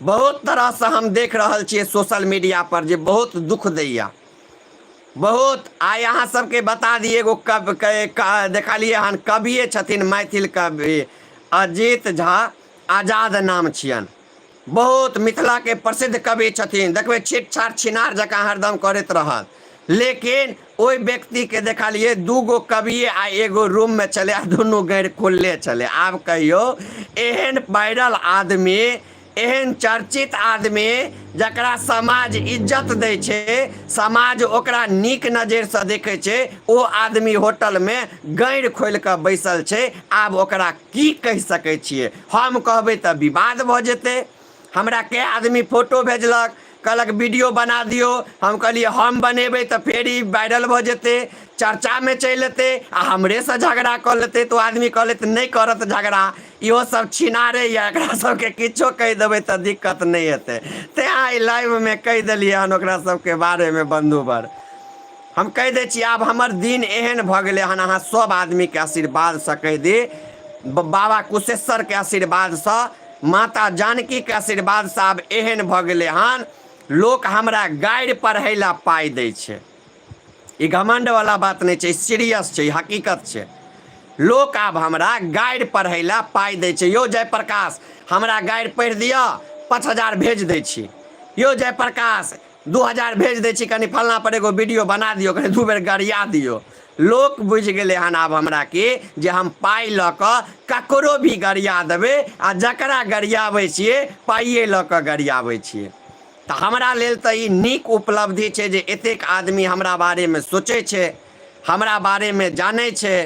बहुत तरह से हम देख रहल छिए सोशल मीडिया पर जे बहुत दुख दैया। बहुत आइ अहाँ सबके बता दिए एगो देखलिए हन कविए छथिन, मैथिल कवि अजीत झा आजाद नाम छियन। बहुत मिथिला के प्रसिद्ध कवि छथिन। देखबे छीट छाट छिनार जकाँ हरदम करैत रहत। लेकिन ओई व्यक्ति के देखलिए 2 गो कविए आ एगो रूम में चले आ दुनू गैर खुलले चले। आब कहियो एहन वायरल आदमी, एहन चर्चित आदमी जकरा समाज इज्जत दै छे, समाज ओकरा नीक नजर से देखे छे, ओ आदमी होटल में गैर खोल के बैसल छे। आब ओकरा की कह सकै छिए? हम कहबै त विवाद भ जेतै। हमरा के आदमी फोटो भेजलक, कहलक वीडियो बना दियो, हम कहलिए हम बनेबै तो फिर ही वायरल भ जेते, चर्चा में चल एते आ हमरे से झगड़ा कर लेते। तो आदमी कहले नहीं करत झगड़ा, इहो सब छिनारे या, एकरा सबके किछो कह देबै तो दिक्कत नहीं हेतै। तेँ लाइव में कह देलिए हन ओकरा सबके बारे में। बंधुवर हम कह दै छी आब हमर दिन एहन भ गेलै हन, अहाँ सब आदमी के आशीर्वाद से कह दी, बाबा कुशेश्वर के आशीर्वाद से, माता जानकी के आशीर्वाद से आब एहन भ गेलै हन लोक हमरा गाइड पढ़ै ला पाई दै छै। ई घमंड वाला बात नहीं छै, सीरियस छै, हकीकत छै। लोक आब हमरा गाइड पढ़ै ला पाई दै छै। यौ जयप्रकाश हमरा गाइड पढ़ि दिअ, 5,000 भेज दै छी। यौ जयप्रकाश 2,000 भेज दै छी, कनि फलना पर एगो वीडियो बना दियो, कनि 2 बेर गरिया दियो। लोक बुझ गेले हन आब हमरा कि जे हम पाई ल क ककरो भी गरिया देबै, आ जकरा गरियाबै छियै पाइए ल क गरियाबै छियै। तो हमरा लेल तो ई नीक उपलब्धि छै जे एतेक आदमी हमरा बारे में सोचे छे, हमरा बारे में जाने छे,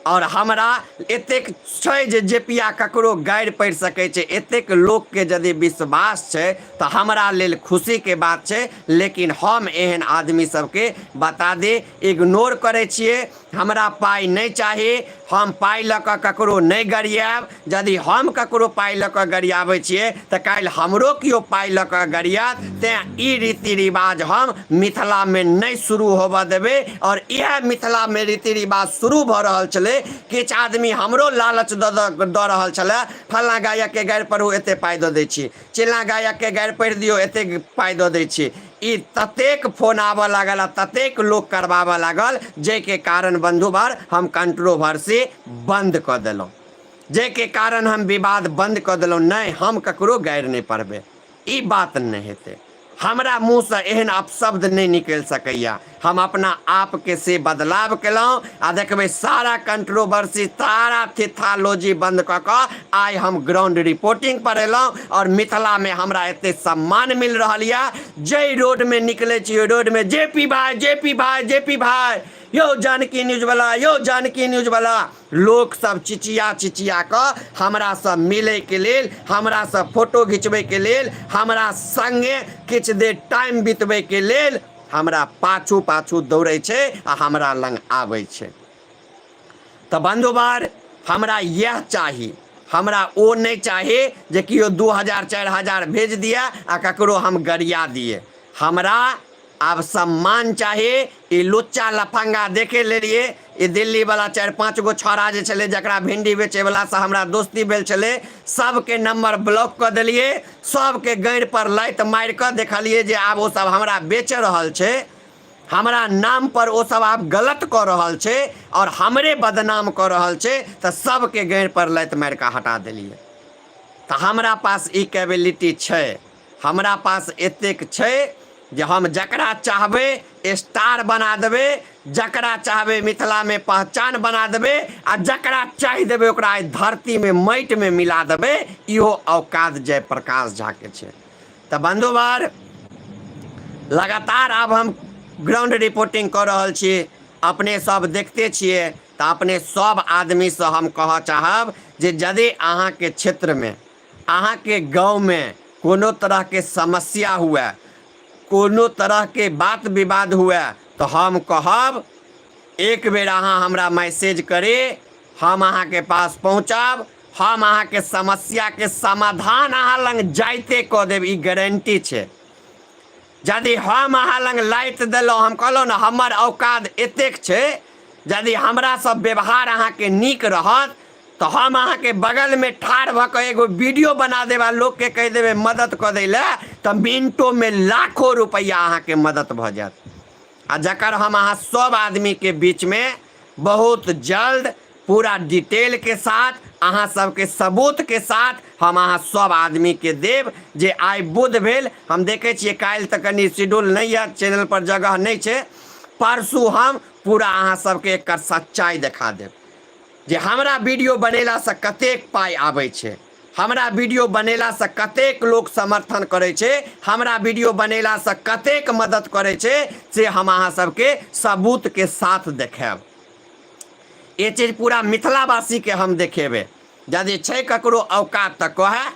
और हमरा एतेक छै जे जेपिया ककरो गाइड पढ़ सकै छै। एतेक लोक के यदि विश्वास छै तो हमरा लेल खुशी के बात छै। लेकिन हम एहन आदमी सबके बता दे इग्नोर करे छिए। हमरा पाई नहीं चाही, हम पाई ल क ककरो नहीं गरियाब। यदि हम ककरो पाई ल क गरियाबै छिए तो काल हमरो कियो पाई ल क गरियात। तेँ ई रीति रिवाज हम मिथिला में नहीं शुरू होबऽ देबै। और यह मिथिला में रीति रिवाज शुरू भ रहल छलै, किछ आदमी हमरो लालच द रहल छलै, फलना गायक के गाइर पढ़ू एते पाई द दै छी, चिल्ला गायक के गाइर पढ़ि दियो एते पाई द दै छी। ई ततेक फोन आबऽ लागल, ततेक लोग करवाबऽ लागल, जे के कारण बंधुवर हम कंट्रोवर्सी बंद कर देलहुँ, जे के कारण हम विवाद बंद कर देलहुँ। नहीं, हम ककरो गाइर नहीं पढ़बै, ई बात नहीं हेतै। हमरा मुँह से एहन अपशब्द नहीं निकल सकैया। हम अपना आप के से बदलाव केलहुँ आ देखबै सारा कंट्रोवर्सी, सारा थिथालॉजी बंद क क आइ हम ग्राउंड रिपोर्टिंग पर एलहुँ। और मिथिला में हमरा एते सम्मान मिल रहल या। जै रोड में निकले छी, रोड में जेपी भाई, जेपी भाई, जेपी भाई, यो जानकी न्यूज वाला, यो जानकी न्यूज वाला, लोग सब चिचिया चिचिया क हमरा सब मिले के लेल, हमरा सब फोटो घिचबे के लेल, हमरा संगे किछ देर टाइम बितबे के लेल हमरा पाछू पाछू दौड़े छे आ हमरा लंग आवे छे। तो बंधुवार हमरा यह चाही, हमरा ओ नहीं चाहे जे कियो 2,000-4,000 भेज दिया आ ककरो हम गरिया दिए। हमरा अब सम्मान चाहे। ई लुच्चा लफंगा देखे ले लिए, ये दिल्ली वाला 4-5 गो छौड़ा जे छले जकरा भिंडी बेचे वाला से हमरा दोस्ती भेल छले, सबके नंबर ब्लॉक कर दिलिए, सबके गैर पर लाइत मार कर देखलिए जे आब वो सब हमरा बेच रहल छे, हमरा नाम पर वो सब आब गलत कर रहल छे और हमरे बदनाम कर रहल छे। तो सबके गैर पर लाइत मार के हटा दिलिए। तो हमरा पास ई कैपेबिलिटी छे, हमरा पास एतेक छे जे हम जकरा चाहबे स्टार बना देबे, जकरा चाहबे मिथिला में पहचान बना देबे आ जकरा चाहि देबे ओकरा एहि धरती में माटि में मिला देबे। इहो औकात जयप्रकाश झा के छै। तो बंधुवर लगातार अब हम ग्राउंड रिपोर्टिंग कर रहल छी, अपने सब देखते छिए। तो अपने सब आदमी से हम कह चाहब जे यदि अहाँ के क्षेत्र में, अहाँ के गांव में कोनो तरह के समस्या हुए, कोनो तरह के बात विवाद हुए, तो हम कहब एक बेर अहाँ हमरा मैसेज करे, हम अहाँ के पास पहुँचब, हम अहाँ के समस्या के समाधान अहाँ लंग जाइते कऽ देब। ई गारंटी छै। यदि हम अहाँ लंग लाइट देलहुँ, हम कहलहुँ ने हमर औकात एतेक छै, यदि हमरा सब व्यवहार अहाँ के नीक रहत तो हम अहाँ के बगल में ठाढ़ भऽ कऽ एगो वीडियो बना देब आ लोग के कह देबे मदद कऽ दै ले, तो मिनटों में लाखों रुपया अहाँ के मदद भऽ जायत। आ जकर हम अहाँ सब आदमी के बीच में बहुत जल्द पूरा डिटेल के साथ, अहाँ सबके सबूत के साथ हम अहाँ सब आदमी के देव। जे आइ बुध भेल, हम देखे छिए काल्हि तक कनी शेड्यूल नहीं है, चैनल पर जगह नहीं छै। परसू हम पूरा अहाँ सबके एकर सच्चाई देखा देब जे हमरा वीडियो बनेला से कतेक पाई आबै छै, हमरा वीडियो बनेला से कतेक लोग समर्थन करे छे, हमरा वीडियो बनेला से कतेक मदद करे छे, से हम अहाँ सबके सबूत के साथ देखेब। ये चीज पूरा मिथिलावासी के हम देखेबे। यदि छै ककरो औकात तक कहे,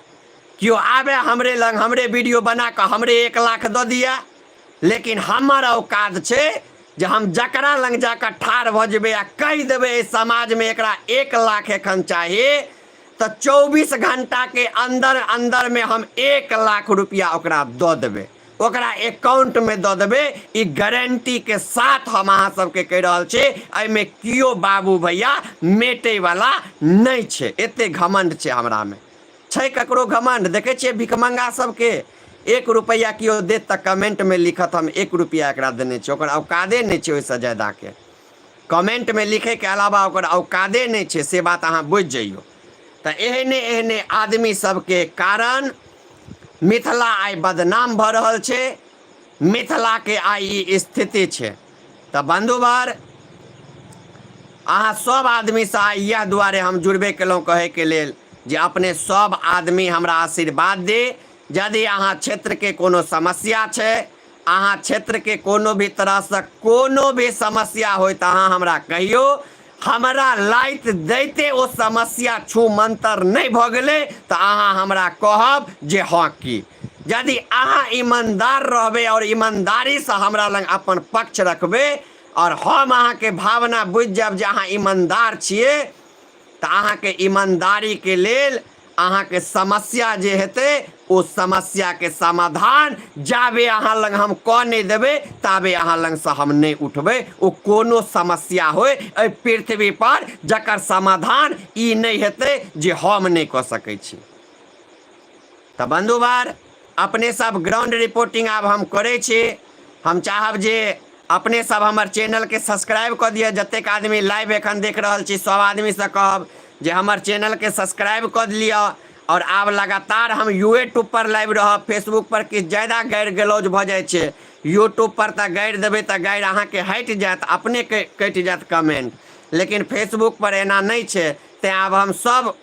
क्यों आवे हमरे लंग, हमरे वीडियो बना के हमरे 1 लाख दऽ दिया। लेकिन हमर औकात छै जे हम जकरा लंग जाकर ठाढ़ भऽ जेबै आ कहि देबै समाज में एकरा 1 लाख एखन चाहिए, तो 24 घंटा के अंदर अंदर में हम 1 लाख रुपया ओकरा दऽ देबै, ओकरा अकाउंट में दऽ देबै। ई गारंटी के साथ हम अहाँ सबके कहि रहल छी। एहिमे कियो बाबू भैया मेटे वाला नहीं छै। एते घमंड छै हमरा में। छै ककरो घमंड? देखे छिए भिखमंगा सबके 1 रुपया कियो देत तऽ कमेंट में लिखत हम 1 रुपया एकरा देने छी। ओकर औकादे नहीं छै ओइसे ज्यादा के कमेंट में लिखे के अलावा ओकर औकादे नहीं छै, से बात अहाँ बुझ जाइयो। तो एहने एहने आदमी सबके कारण मिथिला आई बदनाम भऽ रहल छै, मिथिला के आई ई स्थिति छै। तो बंधुवर अहाँ सब आदमी से आई यह दुआरे हम जुड़बे केलहुँ कहे के लेल जे अपने सब आदमी हमरा आशीर्वाद दे। यदि अहाँ क्षेत्र के कोनो समस्या छै, अहाँ क्षेत्र के कोनो भी तरह से कोनो भी समस्या होय तो अहाँ हमरा कहियो। हमरा लाइट दैते ओ समस्या छू मंतर नहीं भऽ गेलै तो अहाँ हमरा कहब जे हाँ की। यदि अहाँ ईमानदार रहबे और ईमानदारी से हमरा लंग अपन पक्ष रखबे और हम अहाँ के भावना बुझ जाब जे अहाँ ईमानदार छिए, तो अहाँ के ईमानदारी के लेल अहाँ के समस्या जे हेतै ओ समस्या के समाधान जाबे अहाँ लंग हम कऽ नहीं देबे ताबे अहाँ लंग से हम नहीं उठबे। ओ कोनो समस्या होय एहि पृथ्वी पर जकर समाधान ई नहीं हेतै जे हम नहीं कऽ सकै छी। तो बंधुवार अपने सब ग्राउंड रिपोर्टिंग आब हम करे छी। हम चाहब जे अपने सब हमर चैनल के सब्सक्राइब कर दिए। जतेक आदमी लाइव एखन देख रहल छी सब आदमी से कहब जे हमर चैनल के सब्सक्राइब कर लिया। और आब लगातार हम यूट्यूब पर लाइव रहब। फेसबुक पर किछु ज़्यादा गारि गलौज भऽ जाइ छै, यूट्यूब पर तऽ गारि देबै तऽ गारि अहाँके हटि जायत, अपने कटि जायत कमेंट। लेकिन फेसबुक पर एना नहीं छै। तेँ आब हम सब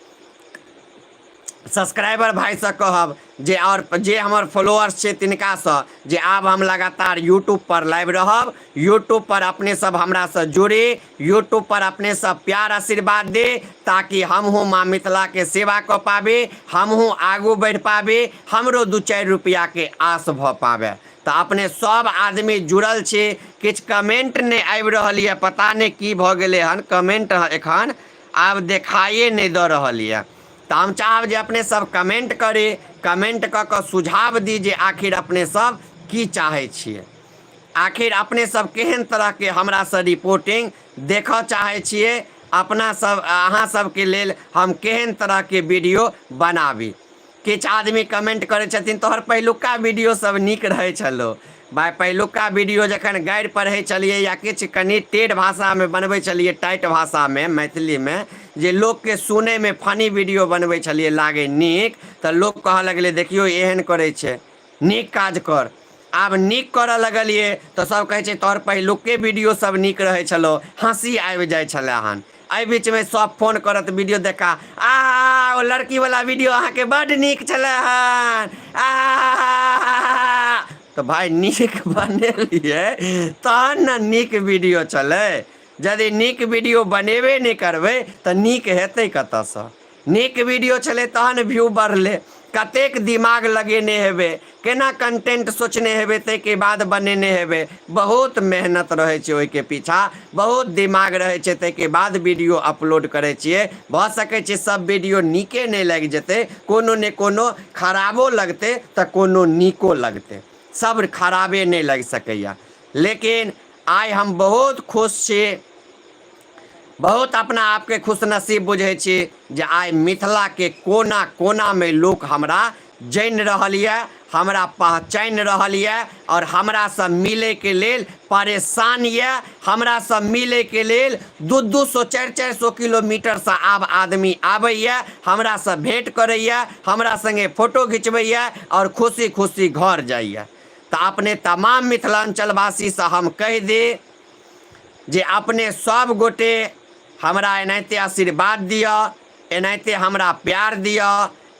सब्सक्राइबर भाई से कहब जे और जे हमर फॉलोअर्स छै तिनका से जे आब हम लगातार यूट्यूब पर लाइव रहब। यूट्यूब पर अपने सब हमरा से जुड़े, यूट्यूब पर अपने सब प्यार आशीर्वाद दे ताकि हमहूँ माँ मिथिला के सेवा कर पाबे, हमहूँ आगू बढ़ पाबे, हमरो 2-4 रुपया के आस भऽ पाबे। तो अपने सब आदमी जुड़ल छे। किछु कमेंट नहीं आबि रहल यऽ, पता नहीं की भऽ गेलै हन, कमेंट एखन आब देखाइए नहीं दऽ रहल यऽ। तो हम चाहब जे अपने सब कमेंट करे, कमेंट कऽ कऽ सुझाव दी जे आखिर अपने सब की चाहे छिए, आखिर अपने सब केहन तरह के हमरा से रिपोर्टिंग देखऽ चाहे छिए, अपना सब अहाँ सब के लेल हम केहन तरह के वीडियो बनाबी। किछु आदमी कमेंट करे छथिन तोहर पहिलुका वीडियो सब नीक रहे छलो भाई। पहिलुका वीडियो जखन गारि पढ़े चलिए या किछु कनि टेढ़ भाषा में बनबै छलिए, टाइट भाषा में मैथिली में, जे लोग के सुने में फनी वीडियो बनबै छलिए लागे नीक, तो लोग कह लगले देखियो एहन करे छे, नीक काज कर। आब नीक करऽ लगलिए तो सब कहै छै तोहर पहिलुके वीडियो सब नीक रहै छलो, हंसी आबि जाइ छलै हन। एहि बीच में सब फोन करत वीडियो देखा, आ ओ लड़की वाला वीडियो अहाँके बड नीक छलै हन, आ तो भाई नीक बनेलिए तहन न नीक वीडियो चले। यदि नीक वीडियो बनेबे नहीं करबै तऽ नीक हेतै कतऽसँ? नीक वीडियो छलै तहन व्यू बढ़लै। कतेक दिमाग लगेने हेबै, केना कंटेंट सोचने हेबै, ताहिके बाद बनेने हेबै। बहुत मेहनत रहै छै ओहिके पीछा, बहुत दिमाग रहै छै, ताहिके बाद वीडियो अपलोड करै छियै। भऽ सकै छै सब वीडियो नीके नहि लागि जेतै, कोनो ने कोनो खराबो लगतै तऽ कोनो नीको लगतै, सब खराबे नहीं लग सकैया। लेकिन आइ हम बहुत खुश छी, बहुत अपना आपके खुशनसीब बुझै छी जे आइ मिथिलाके कोना कोनामे लोक हमरा जानि रहल यऽ, हमरा पहचानि रहल यऽ, और हमरासँ मिलैके लेल परेशान यऽ। हमरासँ मिलैके लेल 200 400 किलोमीटरसँ आब आदमी आबैए, हमरासँ भेँट करैए, हमरा सङ्गे फोटो घिचबैए और खुशी खुशी घर जाइए। तऽ अपने तमाम मिथिलाञ्चलवासीसँ हम कहि दी जे अपने सब गोटे हमरा एनाहिते आशीर्वाद दिअ, एनाहिते हमरा प्यार दिअ,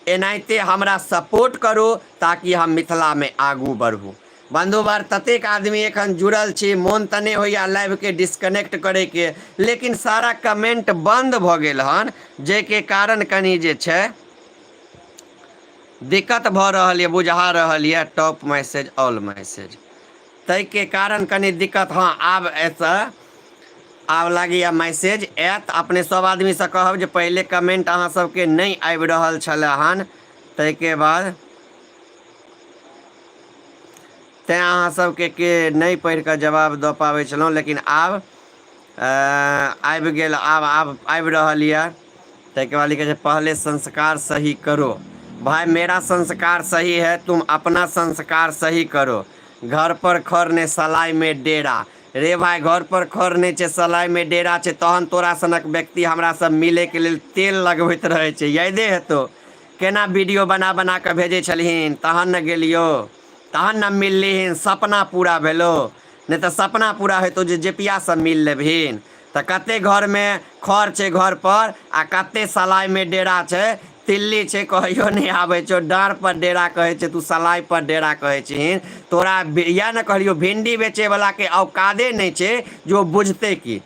एनाहिते हमरा सपोर्ट करू, ताकि हम मिथिलामे आगू बढ़ू। बंधुवर ततेक आदमी एखन जुड़ल छी, मोन तने होइया लाइवके डिस्कनेक्ट करैके, लेकिन सारा कमेंट बंद भऽ गेल हन, जाहिके कारण कनि जे छै दिक्कत भऽ रहल यऽ, बुझा रहल यऽ टॉप मैसेज ऑल मैसेज, ताहिके कारण कनि दिक्कत। हाँ आब एतऽ आब लागैए मैसेज आयत। अपने सब आदमीसँ कहब जे पहिले कमेंट अहाँ सबके नहीं आबि रहल छलै हन, ताहिके बाद तैँ अहाँ सबके नहीं पढ़ि कऽ जवाब दऽ पाबै छलहुँ, लेकिन आब आबि गेल, आब आबि रहल यऽ। ताहिके बाद लिखै छै पहले संस्कार सही करो। भाई मेरा संस्कार सही है, तुम अपना संस्कार सही करो। घर पर खर ने सलाई में डेरा। रे भाई घर पर खर नहीं छै, सलाई में डेरा छै, तहन तोरा सनक व्यक्ति हमरा सब मिलैके लेल तेल लगबैत रहै छै। यादे हेतौ केना वीडियो बना बना कऽ भेजै छलहिन, तहन न गेलियो, तहन न मिललिहिन, सपना पूरा भेलो। नहीं तऽ सपना पूरा हेतौ जे जेपियासँ मिल लेबहिन। तऽ कते घरमे खर छै घर पर, आ कते सलाई में डेरा छै, तिल्ली छै कहियो नहीं आबै छौ, डाँड़ पर डेरा कहै छै, तू सलाई पर डेरा कहै छिहिन। तोरा इएह न कहलियौ भिंडी बेचेवला के औकादे नहीं छै जे ओ बुझतै की।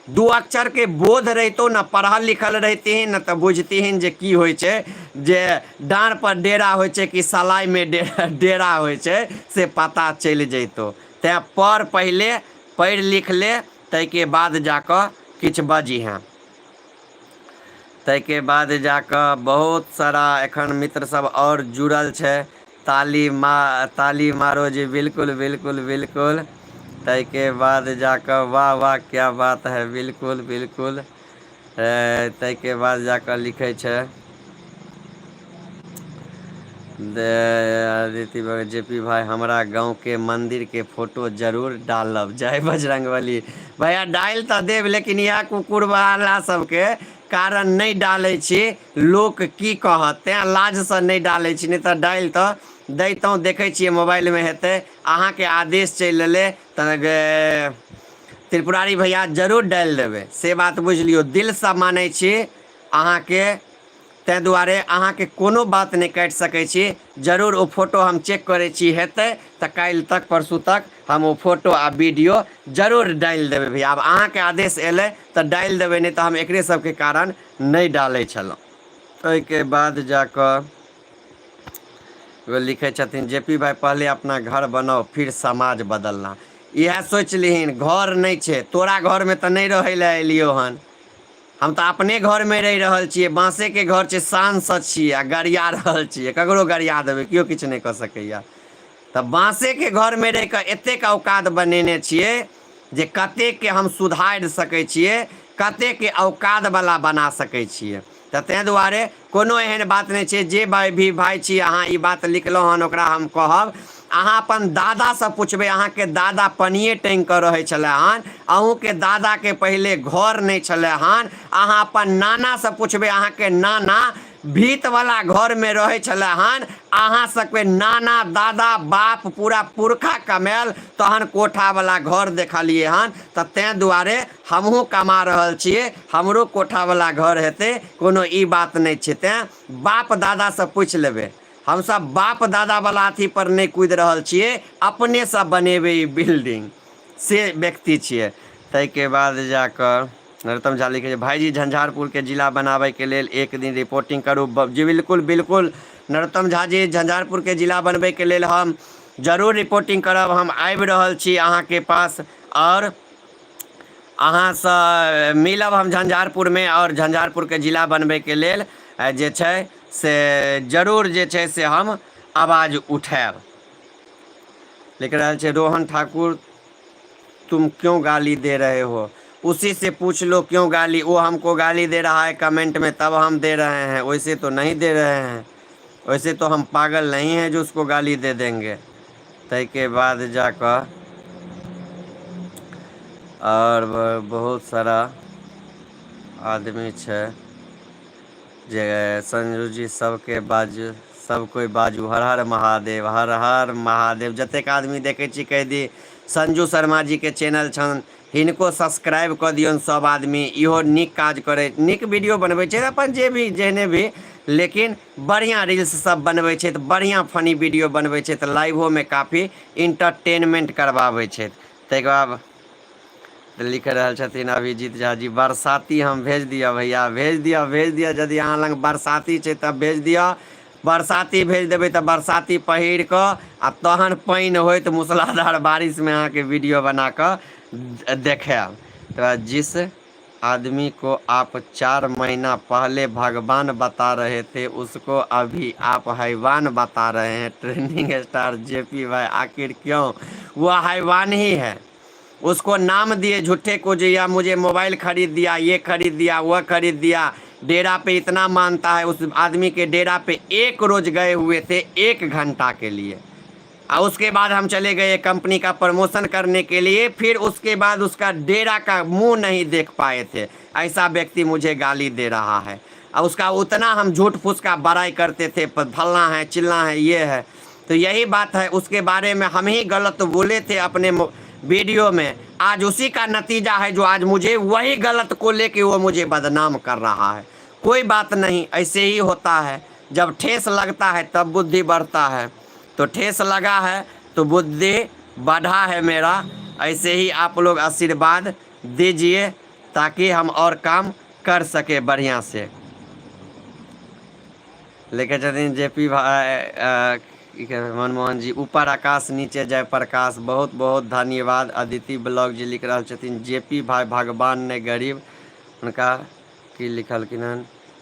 दू अक्षर के बोध रहितो न, पढ़ल लिखल रहितिन न, तऽ बुझतिहिन जे की होइ छै, जे डाँड़ पर डेरा होइ छै कि सलाई में डेरा होइ छै, से पता चलि जैतौ। तैं पढ़, पहिले पढ़ि लिख ले, ताहिके बाद जाकऽ किछु बजिहें। ताहिके बाद जाकऽ बहुत सारा एखन मित्र सब और जुड़ल छै। ताली मारो जी, बिल्कुल बिल्कुल बिल्कुल। ताहिके बाद जाकऽ वाह वाह क्या बात है, बिल्कुल बिल्कुल। ताहिके बाद जाकऽ लिखै छै अदिति जेपी भाई हमरा गांव के मंदिर के फोटो जरूर डालब। जय बजरंगबली। भैया डालि तऽ देब, लेकिन इएह कुकुरवाला सबके कारण नहीं डालै छी, लोक की कहत, तेँ लाजसँ नहीं डालै छी। नहीं तऽ डालि तऽ दैतहुँ, देखै छियै मोबाइलमे हेतै, अहाँके आदेश चलि एलै तऽ त्रिपुरारी भैया जरूर डालि देबै, से बात बुझि लियौ। दिलसँ मानै छी अहाँके, ताहि दुआरे अहाँके कोनो बात नहीं काटि सकै छी। जरूर ओ फोटो हम चेक करै छी, हेतै तऽ काल्हि तक परसू तक हम ओ फोटो आ वीडियो जरूर डालि देबै भैया। आब अहाँके आदेश एलै तऽ डालि देबै, नहीं तऽ हम एकरे सबके कारण नहीं डालै छलहुँ। ओहिके बाद जाकऽ वो लिखे छथिन जेपी भाई पहले अपना घर बनाओ फिर समाज बदलना। इएह सोचि लिहिन, घर नहीं छै तोरा घरमे तऽ नहीं रहै लए एलियौ हन, हम तऽ अपने घरमे रहि रहल छियै। बाँसेके घर छै, शानसँ छियै आ गरिया रहल छियै, ककरो गरिया देबै केओ किछु नहीं कऽ सकैया। तऽ बाँसेके घरमे रहि कऽ एतेक औकात बनेने छियै जे कतेकके हम सुधारि सकै छियै, कतेकके औकातवला बना सकै छियै। तऽ ताहि दुआरे कोनो एहन बात नहीं छै। जे भी भाय छी अहाँ ई बात लिखलहुँ हन, ओकरा हम कहब अहाँ अपन दादासँ पुछबै, अहाँके दादा पनिये टाँगि कऽ रहै छलै हन, अहूँके दादाके पहिले घर नहीं छलै हन। अहाँ अपन नानासँ पुछबै, अहाँके नाना भीत वाला घर में रहे छले हन, अहाँ सबके नाना दादा बाप पूरा पुरखा कमायल तहन कोठा वाला घर देखलिए हन। तो तें दुआरे हमहूँ कमा रहल छिए, हमरो कोठा वाला घर हेतै, कोनो ई बात नहीं छै। तें बाप दादा से पूछ लेबै, हम सब बाप दादा वाला अथी पर नहीं कूद रहल छिए, अपने से बनेबै ई बिल्डिंग, से व्यक्ति छिए। तै के बाद जाकर नरोत्तम झा लिखे भाईजी झंझारपुर के जिला बनाबे के लेल एक दिन रिपोर्टिंग करू। जी बिल्कुल बिल्कुल नरोत्तम झा जी, झंझारपुर के जिला बनबे के लेल हम जरूर रिपोर्टिंग करब। हम आबि रहल छी अहाँ के पास और अहाँ से मिलब हम झंझारपुर में, और झंझारपुर के जिला बनबे के लेल जे छै से जरूर जे छै से हम आवाज उठाएब। लिख रहा है रोहन ठाकुर, तुम क्यों गाली दे रहे हो? उसी से पूछ लो क्यों गाली, वो हमको गाली दे रहा है कमेंट में तब हम दे रहे हैं, वैसे तो नहीं दे रहे हैं, वैसे तो हम पागल नहीं हैं जो उसको गाली दे देंगे। तय के बाद जाकर और बहुत सारा आदमी छै जे संजू जी सबके बाजू, सब कोई बाजू हर हर महादेव, हर हर महादेव। जतेक आदमी देखे छी कह दी संजू शर्मा जी के चैनल छन, हिनको सब्सक्राइब कर दियौन सब आदमी। इहो निक काज करे, निक वीडियो बनबै छै अपन जे भी जेहने भी, लेकिन बढ़िया रील्स सब बनबै छै, बढ़िया फनी वीडियो बनबै छै, तो लाइवो में काफ़ी इंटरटेनमेंट करवाबै छै। तैके बाद लिख रहा छथिन अभिजीत झा जी, बरसाती हम भेज दिया भैया, भेज दिया यदि अहाँ लग बरसाती छै तब भेज दिया। बरसाती भेज देबै तो बरसाती पहिर कऽ आ तहन पानि होइत मूसलाधार बारिश में अहाँ के वीडियो बना कर देखाएब। तो जिस आदमी को आप 4 महीना पहले भगवान बता रहे थे उसको अभी आप हैवान बता रहे हैं। ट्रेंडिंग स्टार जेपी भाई, आखिर क्यों? वह हैवान ही है, उसको नाम दिए झूठे को जो, या मुझे मोबाइल खरीद दिया, ये खरीद दिया, वह खरीद दिया, डेरा पे इतना मानता है। उस आदमी के डेरा पे एक रोज गए हुए थे 1 घंटा के लिए, और उसके बाद हम चले गए कंपनी का प्रमोशन करने के लिए, फिर उसके बाद उसका डेरा का मुंह नहीं देख पाए थे। ऐसा व्यक्ति मुझे गाली दे रहा है, और उसका उतना हम झूठ फूस का बड़ाई करते थे, फलना है चिल्ला है ये है। तो यही बात है, उसके बारे में हम ही गलत बोले थे अपने वीडियो में, आज उसी का नतीजा है जो आज मुझे वही गलत को लेके वो मुझे बदनाम कर रहा है। कोई बात नहीं, ऐसे ही होता है, जब ठेस लगता है तब बुद्धि बढ़ता है। तो ठेस लगा है तो बुद्धि बढ़ा है मेरा। ऐसे ही आप लोग आशीर्वाद दीजिए ताकि हम और काम कर सके बढ़िया से। लेके चलिए जेपी भाई मनमोहन जी, ऊपर आकाश नीचे जयप्रकाश, बहुत बहुत धन्यवाद। अदिति ब्लॉग जी लिख रहा छथिन, जेपी भाई भगवान ने गरीब, उनका की लिखल कि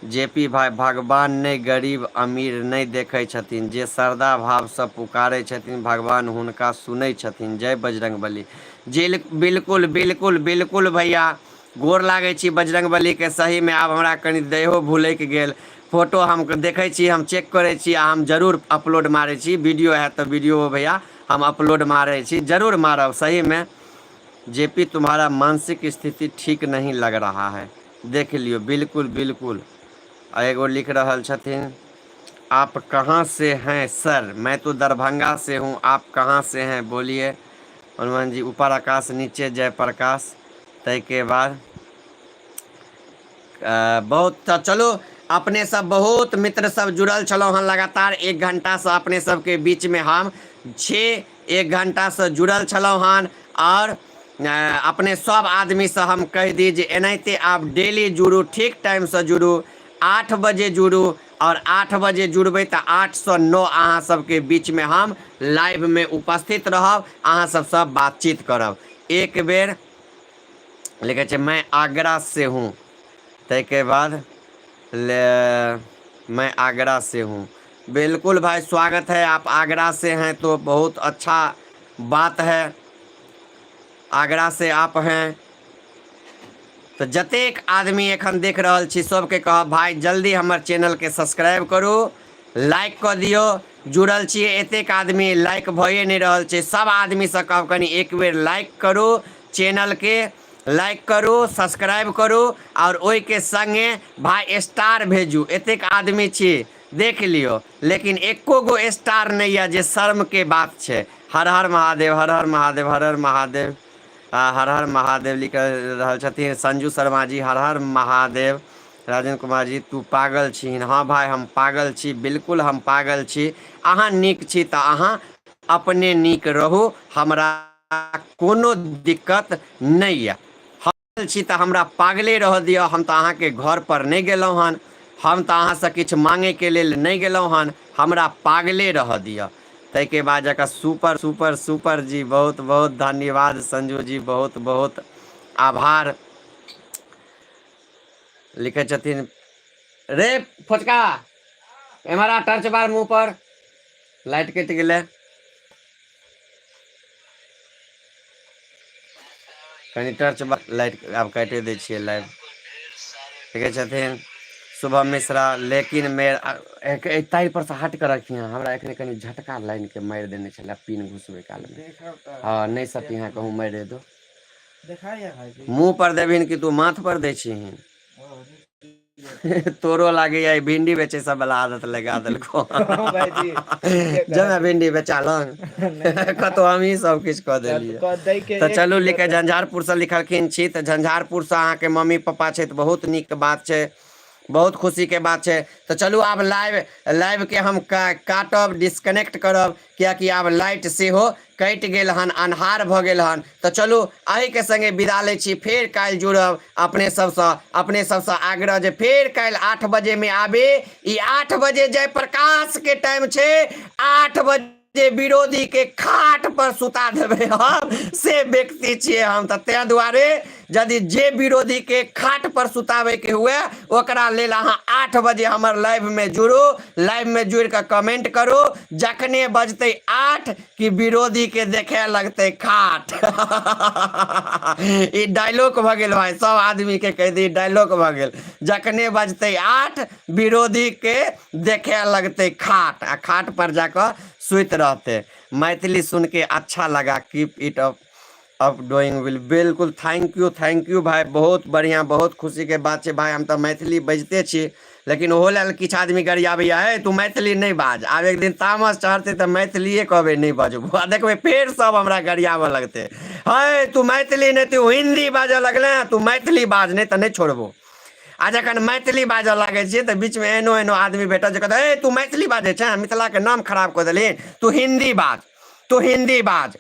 जेपी भाई भगवान ने गरीब अमीर नहीं देखे छथिन, जे श्रद्धा भाव से पुकारे छथिन भगवान हुनका सुनै छथिन। जय बजरंगबली। जी बिल्कुल बिल्कुल बिल्कुल भैया, गोर लागे छी बजरंगबली के। सही में आब हमरा कनि देहो भूलैक गेल, फोटो हम देखे छी, हम चेक करे छी, हम जरूर अपलोड मारे छी। वीडियो है तो वीडियो भैया हम अपलोड मारे छी, जरूर मारब। सही में जेपी तुम्हारा मानसिक स्थिति ठीक नहीं लग रहा है, देख लियो। बिल्कुल बिल्कुल। एगो लिख रहा छथिन, आप कहाँ से हैं सर? मैं तो दरभंगा से हूँ, आप कहाँ से हैं बोलिए। हनुमान जी, ऊपर आकाश नीचे जयप्रकाश। तय के बाद बहुत चलो, अपने सब बहुत मित्र सब जुड़ल छलौ हन लगातार 1 घंटा से अपने सब के बीच में हम 1 घंटा से जुड़ल छलौ हन। और अपने सब आदमी से हम कह दी जे एनाहिते आप डेली जुड़ू, ठीक टाइम से जुड़ू, 8 बजे जुड़ू, और 8 बजे जुड़बै तो 8 से 9 अहाँ सबके बीच में हम लाइव में उपस्थित रहब, अहाँ सब बातचीत करब। एक बेर लिखे छे, मैं आगरा से हूँ। तय के बाद मैं आगरा से हूँ। बिल्कुल भाई, स्वागत है। आप आगरा से हैं तो बहुत अच्छा बात है, आगरा से आप हैं। तो जतेक आदमी एखन देख रहल छी सबके कहब भाई जल्दी हमर चैनल के सब्सक्राइब करू, लाइक कर दियो। जुड़ल छी एतेक आदमी, लाइक भए नहीं रहल छै। सब आदमी से कहब कनी एक बेर लाइक करू चैनल के, लाइक करू, सब्सक्राइब करू और ओहि के संगे भाई स्टार भेजू। एतेक आदमी छी देख लियो, लेकिन एको गो स्टार नहीं है, जे शर्म के बात छे। हर हर महादेव, हर हर महादेव, हर हर महादेव, हर हर महादेव लिख रहल छथिन संजू शर्मा जी, हर हर महादेव। राजेंद्र कुमार जी तू पागल छी। हाँ भाई हम पागल छी, बिल्कुल हम पागल छी। अहाँ नीक छी तऽ अहाँ अपने नीक रहू, हमरा कोनो दिक्कत नहीं है। हम छी तऽ हमरा पागले रह दिअ, हम तऽ अहाँके घर पर नहीं गेलहुँ हन, हम तऽ अहाँसँ किछु मांगेके लेल नहीं गेलहुँ हन, हमरा पागले रह दिअ। तै के बाद जका सुपर सुपर सुपर जी, बहुत बहुत धन्यवाद संजू जी, बहुत बहुत आभार। लिखे छथिन रे फोचका एमहरा टर्च बार मुँह पर, लाइट कट गए, कनी टर्च बार लाइट आब काटे दै छियै लाइव। लिखे छथिन शुभम मिश्रा, लेकिन मेरे तार पर से हट कर रखिए, हमरा एखने कनी झटका लाइन के मारि देने छला पिन घुसबे काल में। हाँ नहीं सती यहाँ कहूँ मारे दो, मुँह पर देबिन कि तू माथ पर दे छी। तोरो लागे या भिंडी बेचे सब वाला आदत लगा दिलको। जब भिंडी बेचा लंग कतो हम ही सब किछ कह देलिए। तो चलू लिखे झंझारपुर से लिखलखिन छी, तो झंझारपुर से अहाँ के मम्मी पापा छे तो बहुत निक बात छे, बहुत खुशी के बात है। तो चलू आब लाइव के हम काटब, डिस्कनेक्ट करब, कियाकि आब लाइट से हो कटि गेल हन, अन्हार भ गेल हन। तो चलू अही के संगे विदा लै छी, फेर काल्हि जुड़ब अपने सबसँ आग्रह जे फेर काल्हि 8 बजे में आबे। ई 8 बजे जयप्रकाश के टाइम छे, 8 बजे विरोधी के खाट पर सुता देवे हम से व्यक्ति छिए हम। तो तै दुआरे यदि जे विरोधी के खाट पर सुतावे के हुए ओकरा लेल अहाँ 8 बजे हमर लाइव में जुड़ू, लाइव में जुड़ के कमेंट करू, जखने बजते 8 कि विरोधी के देखे लगते खाट। ई डायलॉग भ गेल भाई, सब आदमी के कह दी डायलॉग भ गेल, जखने बजते 8 विरोधी के देखे लगते खाट, आ खाट पर जाकर सुत रहते। मैथिली सुन के अच्छा लगा, कीप इट अप डूइंग विल, बिल्कुल थैंक यू भाई, बहुत बढ़िया, बहुत खुशी के बात है भाई। हम तो मैथिली बजते छी, लेकिन ओहो लेल किछु आदमी गरियाबैया है तू मैथिली नहीं बाज, आब एक दिन तामस चढ़ते तो मैथिलीए कहबे नहीं बजबू, आ देखबे फेर सब हमरा गरियाबे लगते, है तू मैथिली नहीं तू हिंदी बाजऽ लगले, तू मैथिली बाज नहीं तो नहीं छोड़बो। आ जखन मैथिली बाजऽ लागे छियै तऽ बीच में एनो आदमी भेटत जे कहत ए तू मैथिली बाजे छै, मिथिला के नाम खराब कर देली, तू हिंदी बाज, तू हिंदी बाज।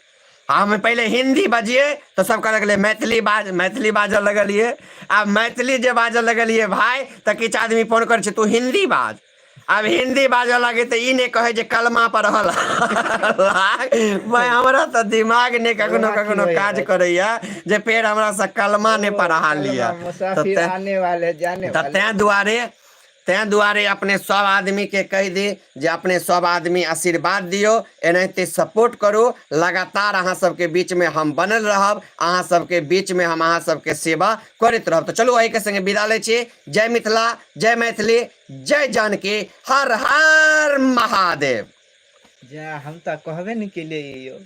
हम पहले हिंदी बजिए तो सब कह लगले मैथिली बाज, मैथिली बाजऽ लगलिए। अब मैथिली जे बाजऽ लगलिए भाई तो किछु आदमी फोन करे तू हिंदी बाज, अब हिंदी बाजऽ लगे तो ई नहीं कहे जे कलमा पर रहल। मैं हमरा तो दिमाग ने कखनो कखनो काज करैया जे फेर हमरा से कलमा ने पढ़ा लिया। तैं दुआरे अपने सब आदमी के कह दी जे अपने सब आदमी आशीर्वाद दियो, एनाहिते सपोर्ट करू, लगातार अहाँ सबके बीच में हम बनल रहब, अहाँ सबके बीच में हम अहाँ सबके सेवा करते रहब। तो चलू अही के संगे विदा लै छी। जय मिथिला, जय मैथिली, जय जानकी, हर हर महादेव। जा हम तो कहबे नहीं के लिए।